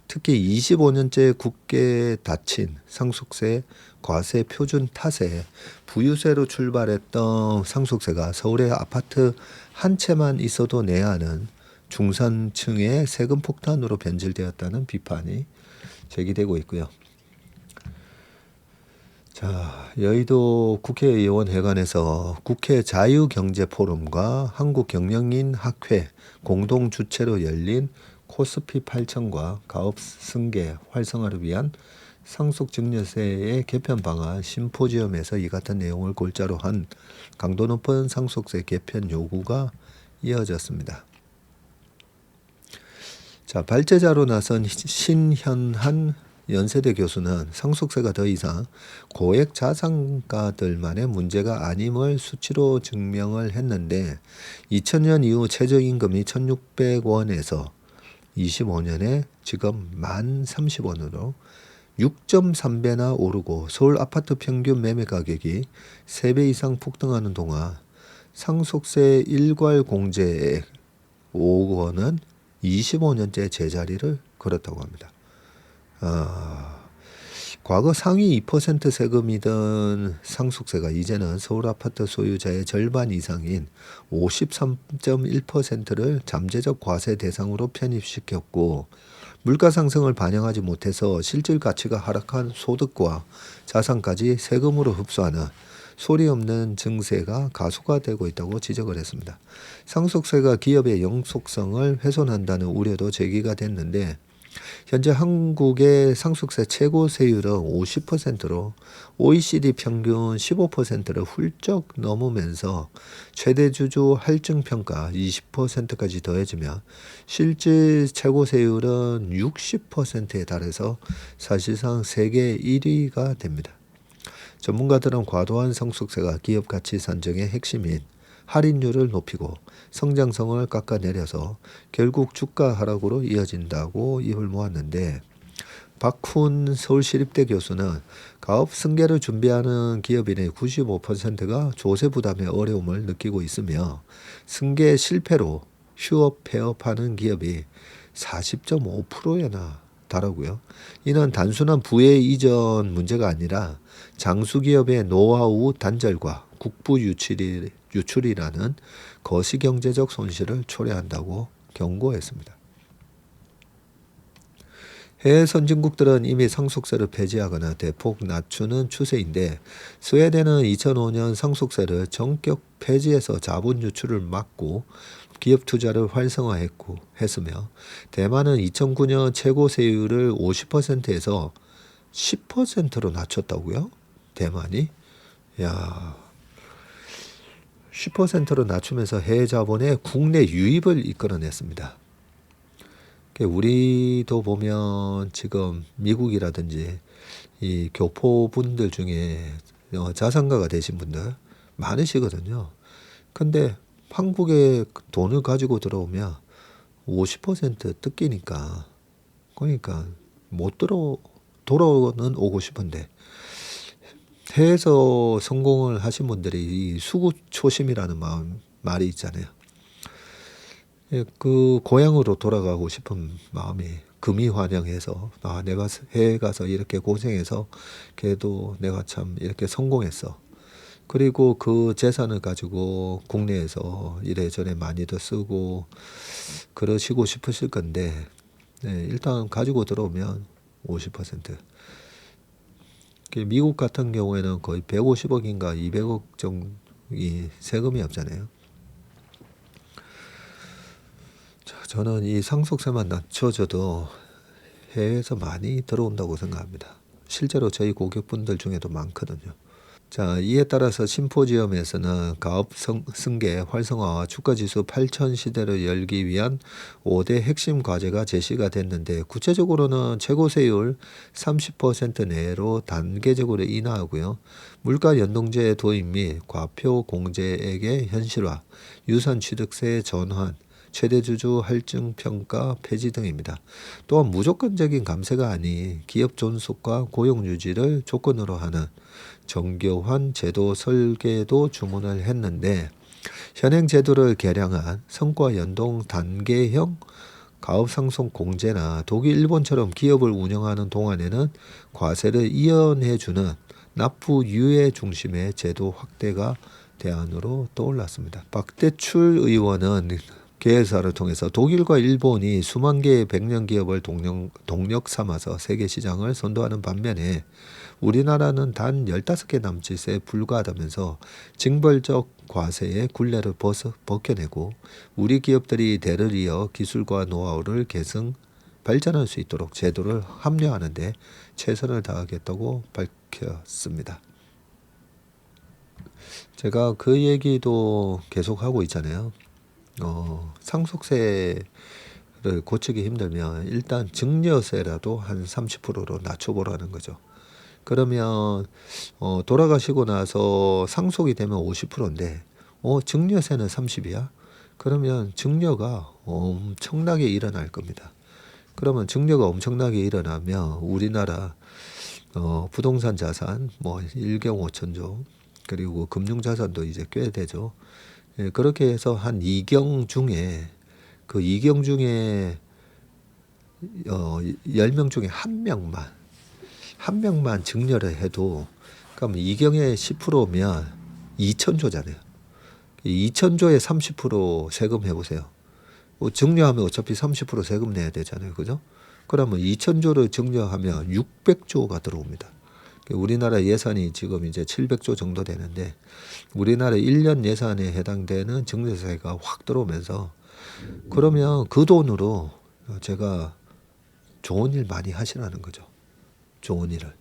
특히 25년째 굳게 닫힌 상속세 과세 표준 탓에 부유세로 출발했던 상속세가 서울의 아파트 한 채만 있어도 내야 하는 중산층의 세금 폭탄으로 변질되었다는 비판이 제기되고 있고요. 자, 여의도 국회의원회관에서 국회 자유경제포럼과 한국경영인학회 공동 주최로 열린 코스피 8천과 가업 승계 활성화를 위한 상속증여세의 개편 방안 심포지엄에서 이 같은 내용을 골자로 한 강도 높은 상속세 개편 요구가 이어졌습니다. 자, 발제자로 나선 신현한 연세대 교수는 상속세가 더 이상 고액 자산가들만의 문제가 아님을 수치로 증명을 했는데 2000년 이후 최저임금이 1,600원에서 25년에 지금 1,030원으로 6.3배나 오르고 서울 아파트 평균 매매 가격이 3배 이상 폭등하는 동안 상속세 일괄 공제액 5억 원은 25년째 제자리를 걸었다고 합니다. 과거 상위 2% 세금이던 상속세가 이제는 서울 아파트 소유자의 절반 이상인 53.1%를 잠재적 과세 대상으로 편입시켰고 물가 상승을 반영하지 못해서 실질 가치가 하락한 소득과 자산까지 세금으로 흡수하는 소리 없는 증세가 가속화되고 있다고 지적을 했습니다. 상속세가 기업의 영속성을 훼손한다는 우려도 제기가 됐는데 현재 한국의 상속세 최고 세율은 50%로 OECD 평균 15%를 훌쩍 넘으면서 최대 주주 할증 평가 20%까지 더해지며 실질 최고 세율은 60%에 달해서 사실상 세계 1위가 됩니다. 전문가들은 과도한 상속세가 기업 가치 산정의 핵심인 할인율을 높이고 성장성을 깎아내려서 결국 주가 하락으로 이어진다고 입을 모았는데, 박훈 서울시립대 교수는 가업 승계를 준비하는 기업인의 95%가 조세 부담의 어려움을 느끼고 있으며 승계 실패로 휴업 폐업하는 기업이 40.5%나 다르고요. 이는 단순한 부의 이전 문제가 아니라 장수기업의 노하우 단절과 국부 유출이라는 거시경제적 손실을 초래한다고 경고했습니다. 해외 선진국들은 이미 상속세를 폐지하거나 대폭 낮추는 추세인데, 스웨덴은 2005년 상속세를 전격 폐지해서 자본 유출을 막고 기업 투자를 활성화했으며, 대만은 2009년 최고 세율을 50%에서 10%로 낮췄다고요? 대만이? 야, 10%로 낮추면서 해외 자본의 국내 유입을 이끌어냈습니다. 우리도 보면 지금 미국이라든지 이 교포분들 중에 자산가가 되신 분들 많으시거든요. 근데 한국에 돈을 가지고 들어오면 50% 뜯기니까, 그러니까 못 돌아는 오고 싶은데, 해외에서 성공을 하신 분들이 이 수구초심이라는 말이 있잖아요. 그 고향으로 돌아가고 싶은 마음이 금이환영해서, 내가 해외 가서 이렇게 고생해서 그래도 내가 참 이렇게 성공했어. 그리고 그 재산을 가지고 국내에서 이래저래 많이도 쓰고 그러시고 싶으실 건데, 일단 가지고 들어오면 50%. 미국 같은 경우에는 거의 150억인가 200억 정도이 세금이 없잖아요. 저는 이 상속세만 낮춰져도 해외에서 많이 들어온다고 생각합니다. 실제로 저희 고객분들 중에도 많거든요. 자, 이에 따라서 심포지엄에서는 가업 승계 활성화와 주가지수 8천 시대를 열기 위한 5대 핵심 과제가 제시가 됐는데, 구체적으로는 최고세율 30% 내로 단계적으로 인하하고요. 물가 연동제 도입 및 과표 공제액의 현실화, 유산취득세 전환, 최대주주 할증 평가 폐지 등입니다. 또한 무조건적인 감세가 아닌 기업 존속과 고용 유지를 조건으로 하는 정교한 제도 설계도 주문을 했는데, 현행 제도를 개량한 성과 연동 단계형 가업상속 공제나 독일, 일본처럼 기업을 운영하는 동안에는 과세를 이연해주는 납부 유예 중심의 제도 확대가 대안으로 떠올랐습니다. 박대출 의원은 계획사를 통해서 독일과 일본이 수만 개의 100년 기업을 동력 삼아서 세계 시장을 선도하는 반면에 우리나라는 단 15개 남짓에 불과하다면서 징벌적 과세의 굴레를 벗겨내고 우리 기업들이 대를 이어 기술과 노하우를 계승 발전할 수 있도록 제도를 합리화하는 데 최선을 다하겠다고 밝혔습니다. 제가 그 얘기도 계속 하고 있잖아요. 상속세를 고치기 힘들면 일단 증여세라도 한 30%로 낮춰보라는 거죠. 그러면 돌아가시고 나서 상속이 되면 50%인데 증여세는 30이야? 그러면 증여가 엄청나게 일어날 겁니다. 그러면 증여가 엄청나게 일어나면 우리나라 부동산 자산 뭐 1경 5천조, 그리고 금융자산도 이제 꽤 되죠. 예, 그렇게 해서 한 2경 중에, 그 2경 중에 10명 중에 한 명만 증여를 해도, 그럼 2경에 10%면 2천조잖아요. 2천조에 30% 세금 해보세요. 증여하면 어차피 30% 세금 내야 되잖아요. 그죠? 그러면 2천조를 증여하면 600조가 들어옵니다. 우리나라 예산이 지금 이제 700조 정도 되는데, 우리나라 1년 예산에 해당되는 증여세가 확 들어오면서, 그러면 그 돈으로 제가 좋은 일 많이 하시라는 거죠. 좋은 일을.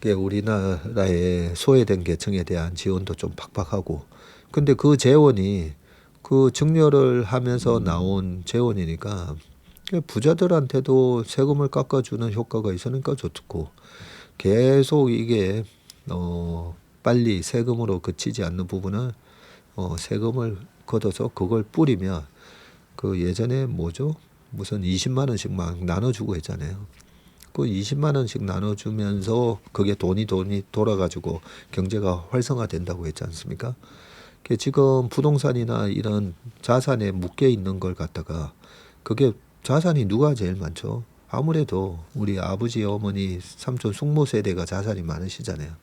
우리나라의 소외된 계층에 대한 지원도 좀 팍팍하고, 근데 그 재원이 그 증여를 하면서 나온 재원이니까 부자들한테도 세금을 깎아주는 효과가 있으니까 좋고, 계속 이게 빨리 세금으로 그치지 않는 부분은 세금을 걷어서 그걸 뿌리면, 그 예전에 뭐죠? 무슨 20만 원씩 막 나눠주고 했잖아요. 그 20만 원씩 나눠주면서 그게 돈이 돌아가지고 경제가 활성화된다고 했지 않습니까? 지금 부동산이나 이런 자산에 묶여 있는 걸 갖다가, 그게 자산이 누가 제일 많죠? 아무래도 우리 아버지, 어머니, 삼촌, 숙모 세대가 자산이 많으시잖아요.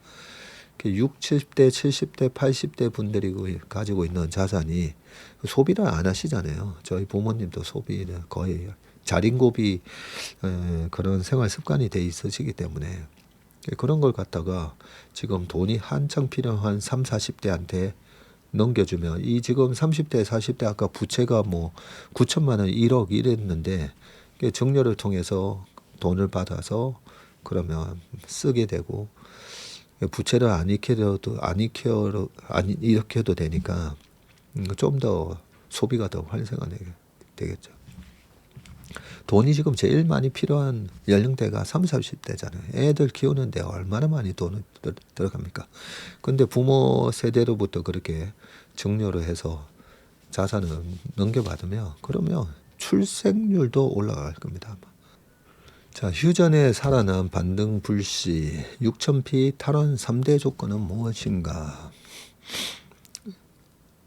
60대, 70대, 80대 분들이 가지고 있는 자산이 소비를 안 하시잖아요. 저희 부모님도 소비는 거의 자린고비 그런 생활 습관이 돼 있으시기 때문에, 그런 걸 갖다가 지금 돈이 한창 필요한 3, 40대한테 넘겨주면, 이 지금 30대, 40대 아까 부채가 뭐 9천만 원, 1억 이랬는데, 증여를 통해서 돈을 받아서 그러면 쓰게 되고, 부채를 안 일으켜도 되니까 좀 더 소비가 더 활성화되게 되겠죠. 돈이 지금 제일 많이 필요한 연령대가 30, 40대잖아요. 애들 키우는데 얼마나 많이 돈을 들어갑니까? 근데 부모 세대로부터 그렇게 증여를 해서 자산을 넘겨받으면, 그러면 출생률도 올라갈 겁니다. 아마. 자, 휴전에 살아난 반등 불씨, 6,000피 탈원 3대 조건은 무엇인가?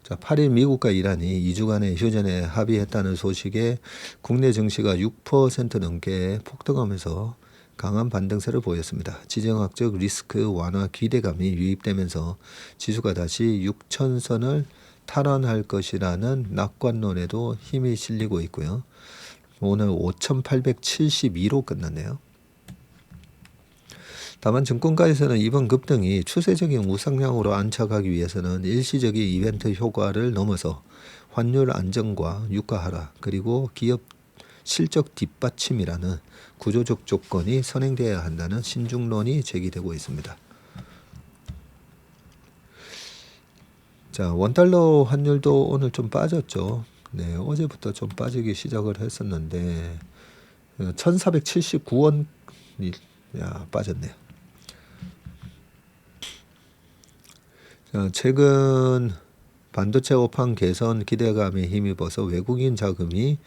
자, 8일 미국과 이란이 2주간의 휴전에 합의했다는 소식에 국내 증시가 6% 넘게 폭등하면서 강한 반등세를 보였습니다. 지정학적 리스크 완화 기대감이 유입되면서 지수가 다시 6,000선을 탈환할 것이라는 낙관론에도 힘이 실리고 있고요. 오늘 5,872로 끝났네요. 다만 증권가에서는 이번 급등이 추세적인 우상향으로 안착하기 위해서는 일시적인 이벤트 효과를 넘어서 환율 안정과 유가 하락, 그리고 기업 실적 뒷받침이라는 구조적 조건이 선행되어야 한다는 신중론이 제기되고 있습니다. 자, 원달러 환율도 오늘 좀 빠졌죠. 네, 어제부터 좀 빠지기 시작을 했었는데 1479원이 빠졌네요. 자, 최근 반도체 업황 개선 기대감에 힘입어서 외국인 자금이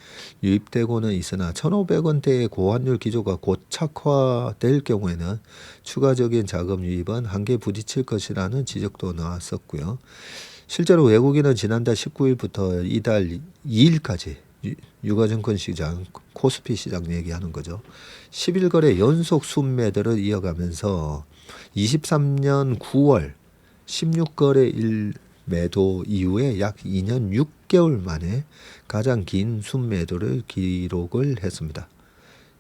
유입되고는 있으나 1,500원대의 고환율 기조가 곧 착화될 경우에는 추가적인 자금 유입은 한계에 부딪힐 것이라는 지적도 나왔었고요. 실제로 외국인은 지난달 19일부터 이달 2일까지 유가증권 시장, 코스피 시장 얘기하는 거죠. 11거래 연속 순매도를 이어가면서 23년 9월 16거래 일 매도 이후에 약 2년 6개월 만에 가장 긴 순매도를 기록을 했습니다.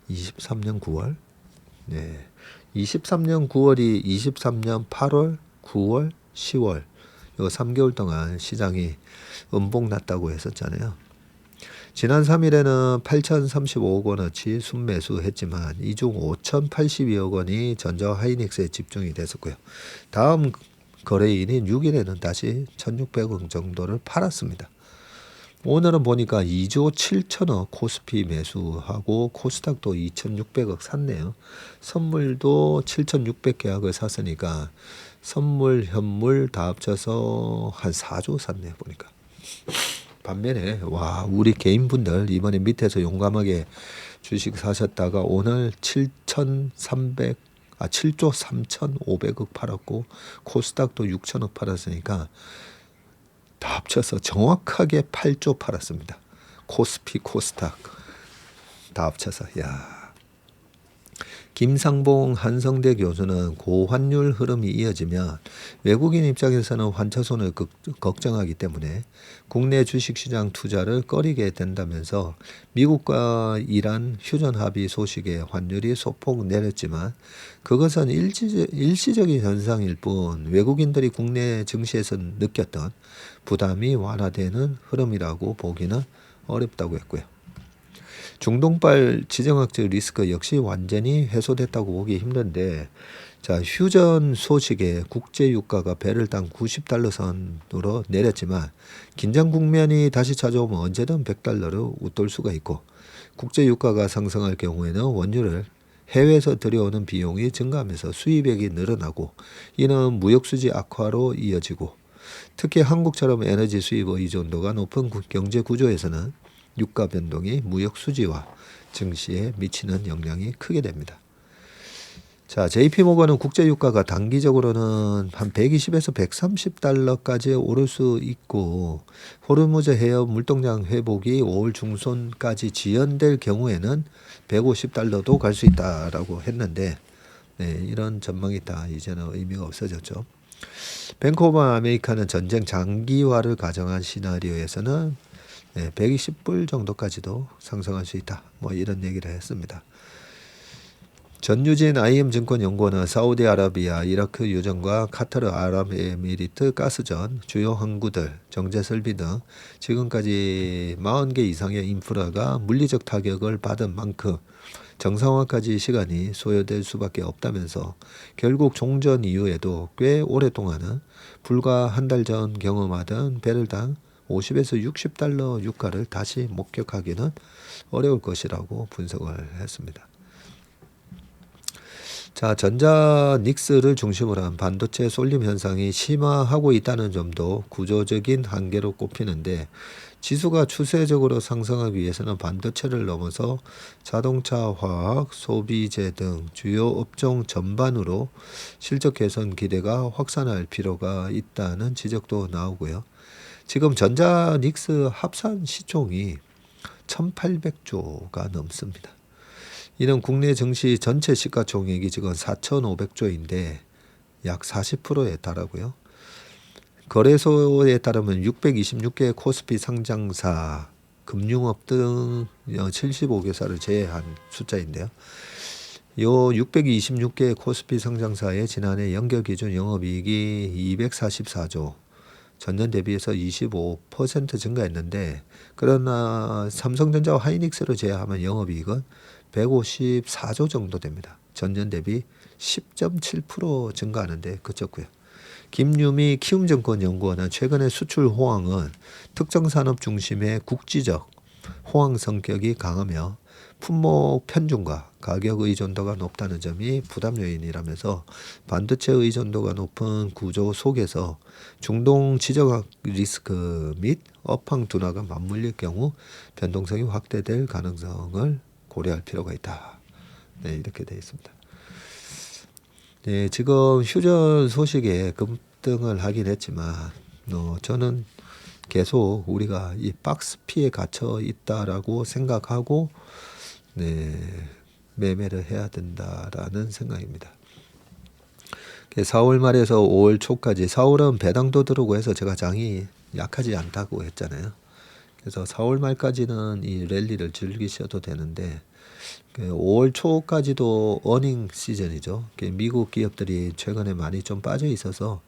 23년 9월. 네. 23년 9월이 23년 8월, 9월, 10월 요 3개월 동안 시장이 음봉 났다고 했었잖아요. 지난 3일에는 8,035억 원어치 순매수 했지만 이 중 5,082억 원이 전자와 하이닉스에 집중이 됐었고요. 다음 거래일인 6일에는 다시 1,600억 정도를 팔았습니다. 오늘은 보니까 2조 7천억 코스피 매수하고 코스닥도 2,600억 샀네요. 선물도 7,600계약을 샀으니까 선물, 현물 다 합쳐서 한 4조 샀네요. 보니까. 반면에 우리 개인분들 이번에 밑에서 용감하게 주식 사셨다가 오늘 7조 3,500억 팔았고 코스닥도 6천억 팔았으니까 다 합쳐서 정확하게 8조 팔았습니다. 코스피, 코스닥 다 합쳐서. 김상봉 한성대 교수는 고환율 흐름이 이어지면 외국인 입장에서는 환차손을 걱정하기 때문에 국내 주식시장 투자를 꺼리게 된다면서 미국과 이란 휴전 합의 소식에 환율이 소폭 내렸지만 그것은 일시적인 현상일 뿐 외국인들이 국내 증시에서 느꼈던 부담이 완화되는 흐름이라고 보기는 어렵다고 했고요. 중동발 지정학적 리스크 역시 완전히 해소됐다고 보기 힘든데, 자, 휴전 소식에 국제 유가가 배럴당 90달러 선으로 내렸지만 긴장 국면이 다시 찾아오면 언제든 100달러로 웃돌 수가 있고, 국제 유가가 상승할 경우에는 원유를 해외에서 들여오는 비용이 증가하면서 수입액이 늘어나고, 이는 무역 수지 악화로 이어지고, 특히 한국처럼 에너지 수입 의존도가 높은 경제 구조에서는 유가 변동이 무역 수지와 증시에 미치는 영향이 크게 됩니다. 자, JP모건은 국제 유가가 단기적으로는 한 120에서 130달러까지 오를 수 있고, 호르무즈 해협 물동량 회복이 5월 중순까지 지연될 경우에는 150달러도 갈 수 있다라고 했는데, 네, 이런 전망이 다 이제는 의미가 없어졌죠. 뱅크 오브 아메리카는 전쟁 장기화를 가정한 시나리오에서는 120불 정도까지도 상승할 수 있다, 뭐 이런 얘기를 했습니다. 전유진 IM증권 연구원은 사우디아라비아, 이라크 유전과 카타르 아랍에미리트 가스전, 주요 항구들, 정제설비 등 지금까지 40개 이상의 인프라가 물리적 타격을 받은 만큼 정상화까지 시간이 소요될 수밖에 없다면서, 결국 종전 이후에도 꽤 오랫동안은 불과 한 달 전 경험하던 배럴당 50에서 60달러 유가를 다시 목격하기는 어려울 것이라고 분석을 했습니다. 자, 전자 닉스를 중심으로 한 반도체 쏠림 현상이 심화하고 있다는 점도 구조적인 한계로 꼽히는데, 지수가 추세적으로 상승하기 위해서는 반도체를 넘어서 자동차, 화학, 소비재 등 주요 업종 전반으로 실적 개선 기대가 확산할 필요가 있다는 지적도 나오고요. 지금 전자 닉스 합산 시총이 1800조가 넘습니다. 이는 국내 증시 전체 시가총액이 지금 4,500조인데 약 40%에 달하고요. 거래소에 따르면 626개 코스피 상장사, 금융업 등 75개사를 제외한 숫자인데요. 요 626개 코스피 상장사의 지난해 연결 기준 영업이익이 244조, 전년 대비해서 25% 증가했는데, 그러나 삼성전자와 하이닉스를 제외하면 영업이익은 154조 정도 됩니다. 전년 대비 10.7% 증가하는데 그쳤고요. 김유미 키움증권 연구원은 최근의 수출 호황은 특정 산업 중심의 국지적 호황 성격이 강하며 품목 편중과 가격 의존도가 높다는 점이 부담 요인이라면서, 반도체 의존도가 높은 구조 속에서 중동 지정학 리스크 및 업황 둔화가 맞물릴 경우 변동성이 확대될 가능성을 고려할 필요가 있다. 네, 이렇게 되어 있습니다. 네, 지금 휴전 소식에 급등을 하긴 했지만, 저는 계속 우리가 이 박스 피에 갇혀 있다라고 생각하고, 네, 매매를 해야 된다라는 생각입니다. 4월 말에서 5월 초까지, 4월은 배당도 들어오고 해서 제가 장이 약하지 않다고 했잖아요. 그래서 4월 말까지는 이 랠리를 즐기셔도 되는데, 5월 초까지도 어닝 시즌이죠. 미국 기업들이 최근에 많이 좀 빠져 있어서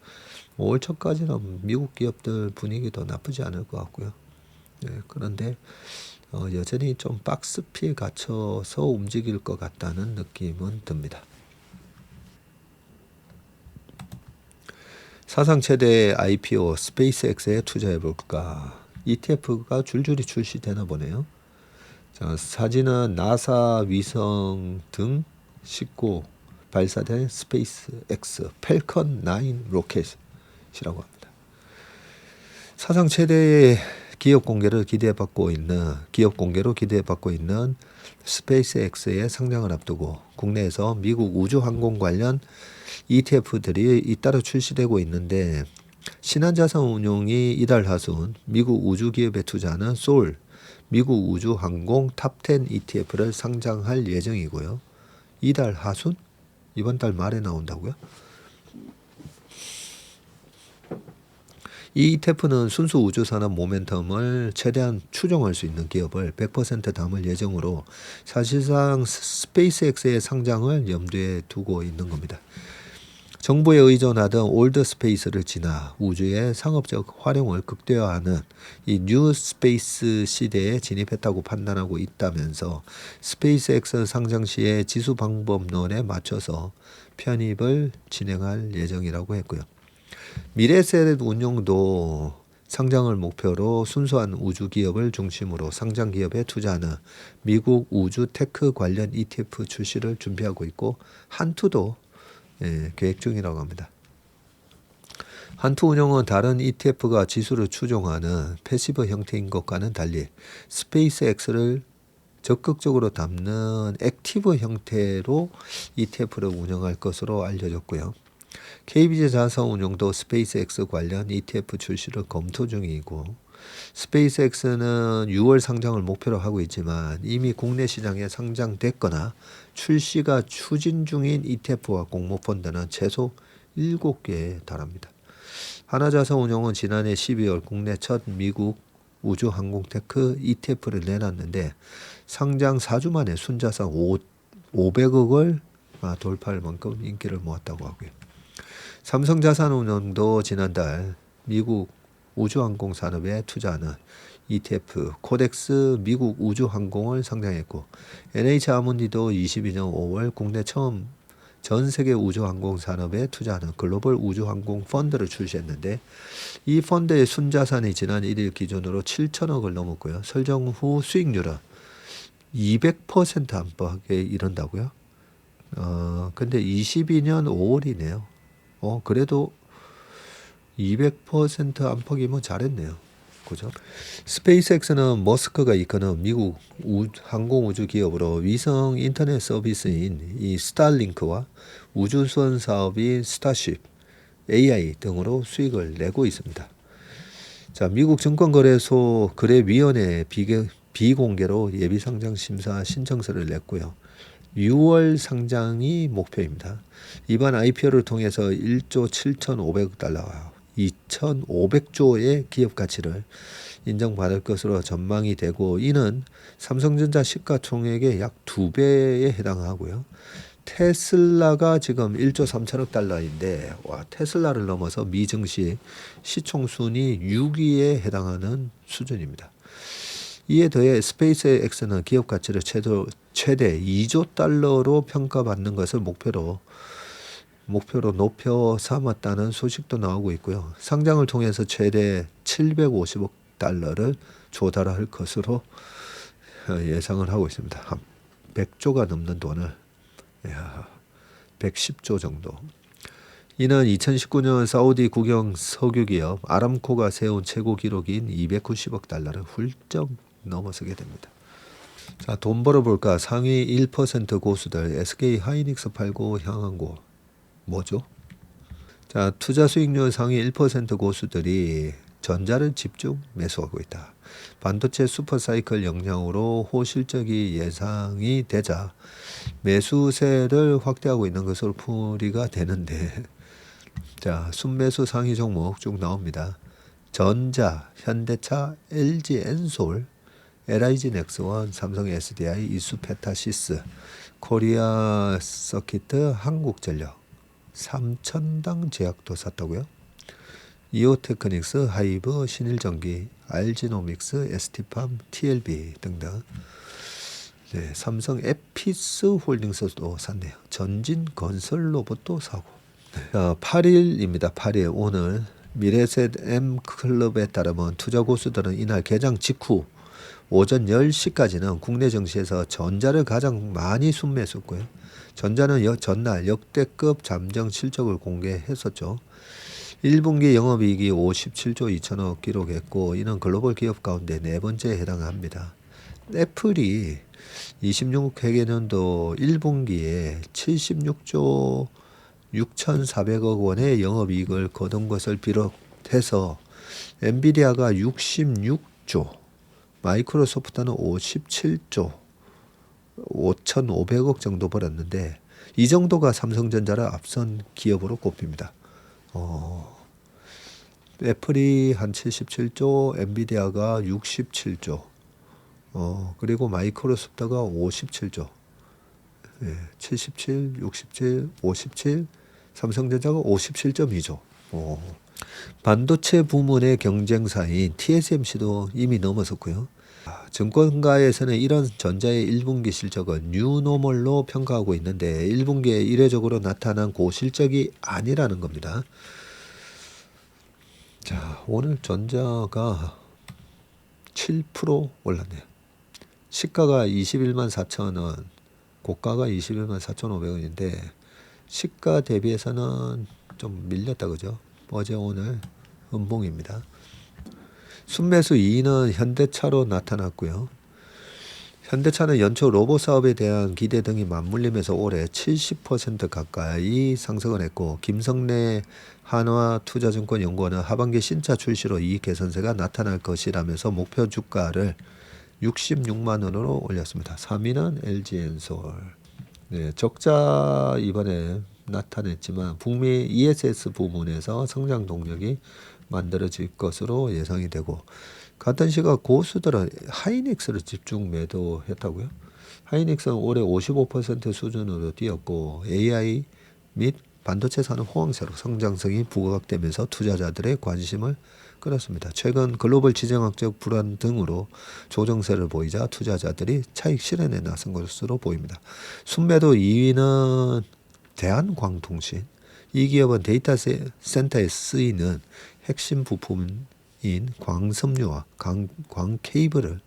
5월 초까지는 미국 기업들 분위기도 나쁘지 않을 것 같고요. 네, 그런데 여전히 좀 박스피에 갇혀서 움직일 것 같다는 느낌은 듭니다. 사상 최대 IPO 스페이스X에 투자해 볼까? ETF가 줄줄이 출시되나 보네요. 자, 사진은 나사 위성 등 싣고 발사된 스페이스X 펠컨 9 로켓이라고 합니다. 사상 최대의 기업 공개로 기대받고 있는 스페이스X의 상장을 앞두고 국내에서 미국 우주항공 관련 ETF들이 잇따라 출시되고 있는데, 신한자산운용이 이달 하순 미국 우주기업에 투자하는 소울 미국 우주항공 탑10 ETF를 상장할 예정이고요. 이달 하순? 이번 달 말에 나온다고요? 이 ETF는 순수 우주산업 모멘텀을 최대한 추종할 수 있는 기업을 100% 담을 예정으로 사실상 스페이스X의 상장을 염두에 두고 있는 겁니다. 정부에 의존하던 올드 스페이스를 지나 우주의 상업적 활용을 극대화하는 이 뉴 스페이스 시대에 진입했다고 판단하고 있다면서 스페이스X 상장 시의 지수 방법론에 맞춰서 편입을 진행할 예정이라고 했고요. 미래셋 운용도 상장을 목표로 순수한 우주 기업을 중심으로 상장 기업에 투자하는 미국 우주 테크 관련 ETF 출시를 준비하고 있고 한투도 계획 중이라고 합니다. 한투운용은 다른 ETF가 지수를 추종하는 패시브 형태인 것과는 달리 스페이스X를 적극적으로 담는 액티브 형태로 ETF를 운영할 것으로 알려졌고요. KBJ 자산운용도 스페이스X 관련 ETF 출시를 검토 중이고 스페이스X는 6월 상장을 목표로 하고 있지만 이미 국내 시장에 상장됐거나 출시가 추진 중인 ETF와 공모펀드는 최소 7개에 달합니다. 하나자산운용은 지난해 12월 국내 첫 미국 우주항공테크 ETF를 내놨는데 상장 4주 만에 순자산 500억을 돌파할 만큼 인기를 모았다고 하고요. 삼성자산운용도 지난달 미국 우주항공 산업에 투자하는 ETF 코덱스 미국 우주항공을 상장했고 NH아몬디도 22년 5월 국내 처음 전 세계 우주항공 산업에 투자하는 글로벌 우주항공 펀드를 출시했는데 이 펀드의 순자산이 지난 1일 기준으로 7천억을 넘었고요. 설정 후 수익률은 200% 안팎에 이른다고요? 근데 22년 5월이네요. 그래도 200% 안팎이면 잘했네요. 그죠? 스페이스X는 머스크가 이끄는 미국 항공우주 기업으로 위성 인터넷 서비스인 이 스타링크와 우주선 사업인 스타쉽, AI 등으로 수익을 내고 있습니다. 자, 미국 증권거래소 거래위원회에 비공개로 예비상장 심사 신청서를 냈고요. 6월 상장이 목표입니다. 이번 IPO를 통해서 1조 7,500억 달러와 2,500조의 기업 가치를 인정받을 것으로 전망이 되고 이는 삼성전자 시가총액의 약 2배에 해당하고요. 테슬라가 지금 1조 3천억 달러인데 테슬라를 넘어서 미증시 시총순위 6위에 해당하는 수준입니다. 이에 더해 스페이스X는 기업 가치를 최대 2조 달러로 평가받는 것을 목표로 높여 삼았다는 소식도 나오고 있고요. 상장을 통해서 최대 750억 달러를 조달할 것으로 예상을 하고 있습니다. 한 100조가 넘는 돈을 110조 정도. 이는 2019년 사우디 국영 석유기업 아람코가 세운 최고 기록인 290억 달러를 훌쩍 넘어서게 됩니다. 자, 돈 벌어볼까? 상위 1% 고수들 SK 하이닉스 팔고 향한 곳 뭐죠? 자, 투자 수익률 상위 1% 고수들이 전자를 집중 매수하고 있다. 반도체 슈퍼사이클 영향으로 호실적이 예상이 되자 매수세를 확대하고 있는 것으로 풀이가 되는데 자, 순매수 상위 종목 쭉 나옵니다. 전자, 현대차, LG 엔솔, LIG 넥스원, 삼성 SDI, 이수페타시스, 코리아 서키트, 한국전력, 삼천당 제약도 샀다고요? 이오테크닉스, 하이브, 신일전기, 알지노믹스, ST팜, TLB 등등. 네, 삼성 에피스 홀딩스도 샀네요. 전진 건설 로봇도 사고. 8일입니다. 8일 오늘 미래셋 M클럽에 따르면 투자 고수들은 이날 개장 직후 오전 10시까지는 국내 증시에서 전자를 가장 많이 순매수했고요. 전자는 전날 역대급 잠정 실적을 공개했었죠. 1분기 영업이익이 57조 2천억 기록했고 이는 글로벌 기업 가운데 네 번째에 해당합니다. 애플이 26회계년도 1분기에 76조 6,400억 원의 영업이익을 거둔 것을 비롯해서 엔비디아가 66조, 마이크로소프트는 57조 5,500억 정도 벌었는데 이 정도가 삼성전자를 앞선 기업으로 꼽힙니다. 애플이 한 77조, 엔비디아가 67조, 그리고 마이크로소프트가 57조, 77, 67, 57, 삼성전자가 57.2조. 반도체 부문의 경쟁사인 TSMC도 이미 넘어섰고요. 증권가에서는 이런 전자의 1분기 실적을 뉴노멀로 평가하고 있는데 1분기에 이례적으로 나타난 고실적이 아니라는 겁니다. 자, 오늘 전자가 7% 올랐네요. 시가가 21만 4천 원, 고가가 21만 4,500원인데 시가 대비해서는 좀 밀렸다 그죠? 어제 오늘 음봉입니다. 순매수 2위는 현대차로 나타났고요. 현대차는 연초 로봇 사업에 대한 기대 등이 맞물리면서 올해 70% 가까이 상승을 했고 김성래 한화투자증권연구원은 하반기 신차 출시로 이익 개선세가 나타날 것이라면서 목표 주가를 66만 원으로 올렸습니다. 3위는 LG엔솔. 네, 적자 이번에 나타냈지만 북미 ESS 부문에서 성장 동력이 만들어질 것으로 예상이 되고 같은 시각 고수들은 하이닉스를 집중 매도했다고요. 하이닉스는 올해 55% 수준으로 뛰었고 AI 및 반도체 산업 호황세로 성장성이 부각되면서 투자자들의 관심을 끌었습니다. 최근 글로벌 지정학적 불안 등으로 조정세를 보이자 투자자들이 차익 실현에 나선 것으로 보입니다. 순매도 2위는 대한광통신. 이 기업은 데이터 센터에 쓰이는 핵심 부품인 광섬유와 광 케이블을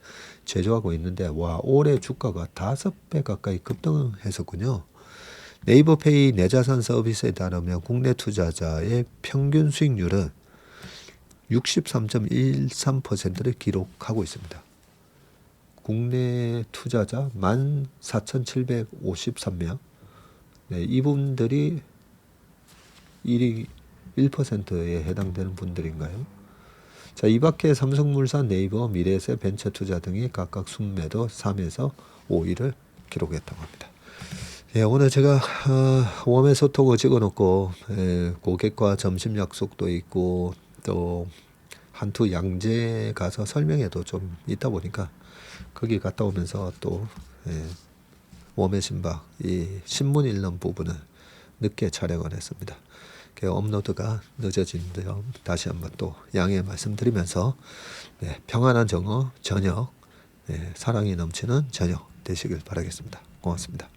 제조하고 있는데 올해 주가가 5배 가까이 급등했었군요. 네이버페이 내자산 서비스에 따르면 국내 투자자의 평균 수익률은 63.13%를 기록하고 있습니다. 국내 투자자 14,753명. 네, 이분들이 1%에 해당되는 분들인가요? 자, 이 밖에 삼성물산, 네이버, 미래에셋, 벤처투자 등이 각각 순매도 3에서 5위를 기록했다고 합니다. 예, 오늘 제가 웜에 소통을 찍어놓고 고객과 점심 약속도 있고 또 한투 양재 가서 설명회도 좀 있다 보니까 거기 갔다 오면서 또 웜의 신박 이 신문 읽는 부분을 늦게 촬영을 했습니다. 업로드가 늦어진 점 다시 한번 또 양해 말씀드리면서 평안한 저녁, 사랑이 넘치는 저녁 되시길 바라겠습니다. 고맙습니다.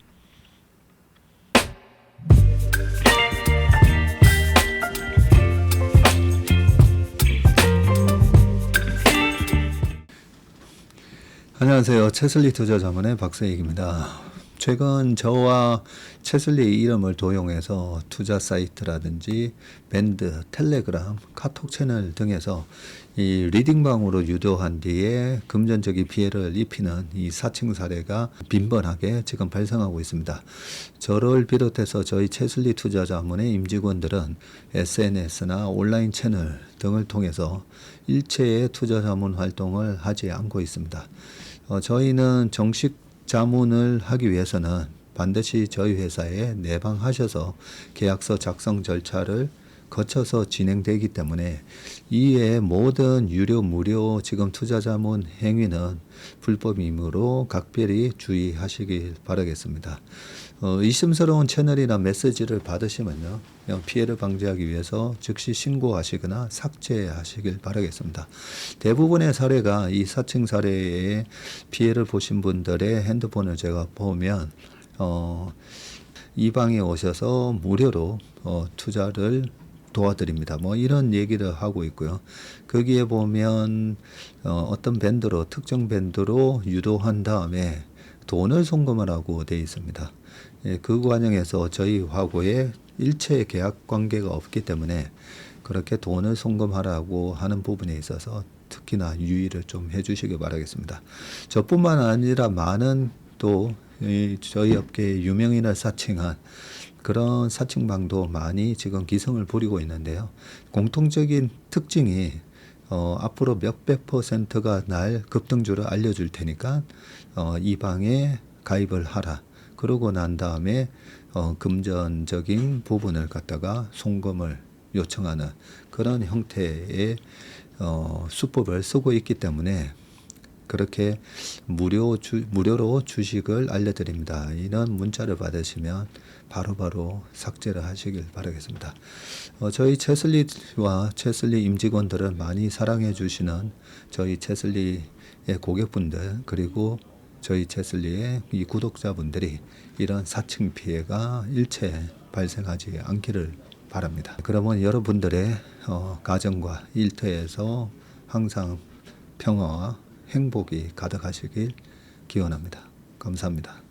안녕하세요. 채슬리 투자자문의 박세익입니다. 최근 저와 채슬리 이름을 도용해서 투자 사이트라든지 밴드, 텔레그램, 카톡 채널 등에서 이 리딩방으로 유도한 뒤에 금전적인 피해를 입히는 이 사칭 사례가 빈번하게 지금 발생하고 있습니다. 저를 비롯해서 저희 채슬리 투자자문의 임직원들은 SNS나 온라인 채널 등을 통해서 일체의 투자자문 활동을 하지 않고 있습니다. 저희는 정식 자문을 하기 위해서는 반드시 저희 회사에 내방하셔서 계약서 작성 절차를 거쳐서 진행되기 때문에 이외의 모든 유료 무료 지금 투자자문 행위는 불법이므로 각별히 주의하시길 바라겠습니다. 의심스러운 채널이나 메시지를 받으시면요, 피해를 방지하기 위해서 즉시 신고하시거나 삭제하시길 바라겠습니다. 대부분의 사례가 이 사칭 사례에 피해를 보신 분들의 핸드폰을 제가 보면 이 방에 오셔서 무료로 투자를 도와드립니다. 이런 얘기를 하고 있고요. 거기에 보면 어떤 밴드로 특정 밴드로 유도한 다음에 돈을 송금하라고 되어 있습니다. 그 과정에서 저희하고의 일체의 계약 관계가 없기 때문에 그렇게 돈을 송금하라고 하는 부분에 있어서 특히나 유의를 좀 해주시기 바라겠습니다. 저뿐만 아니라 많은 또 저희 업계의 유명인을 사칭한 그런 사칭방도 많이 지금 기승을 부리고 있는데요. 공통적인 특징이 앞으로 몇백 %가 날 급등주를 알려줄 테니까 이 방에 가입을 하라. 그러고 난 다음에 금전적인 부분을 갖다가 송금을 요청하는 그런 형태의 수법을 쓰고 있기 때문에 그렇게 무료로 주식을 알려드립니다. 이런 문자를 받으시면 바로바로 삭제를 하시길 바라겠습니다. 저희 채슬리와 채슬리 임직원들을 많이 사랑해 주시는 저희 채슬리의 고객분들, 그리고 저희 채슬리의 이 구독자분들이 이런 사칭 피해가 일체 발생하지 않기를 바랍니다. 그러면 여러분들의 가정과 일터에서 항상 평화와 행복이 가득하시길 기원합니다. 감사합니다.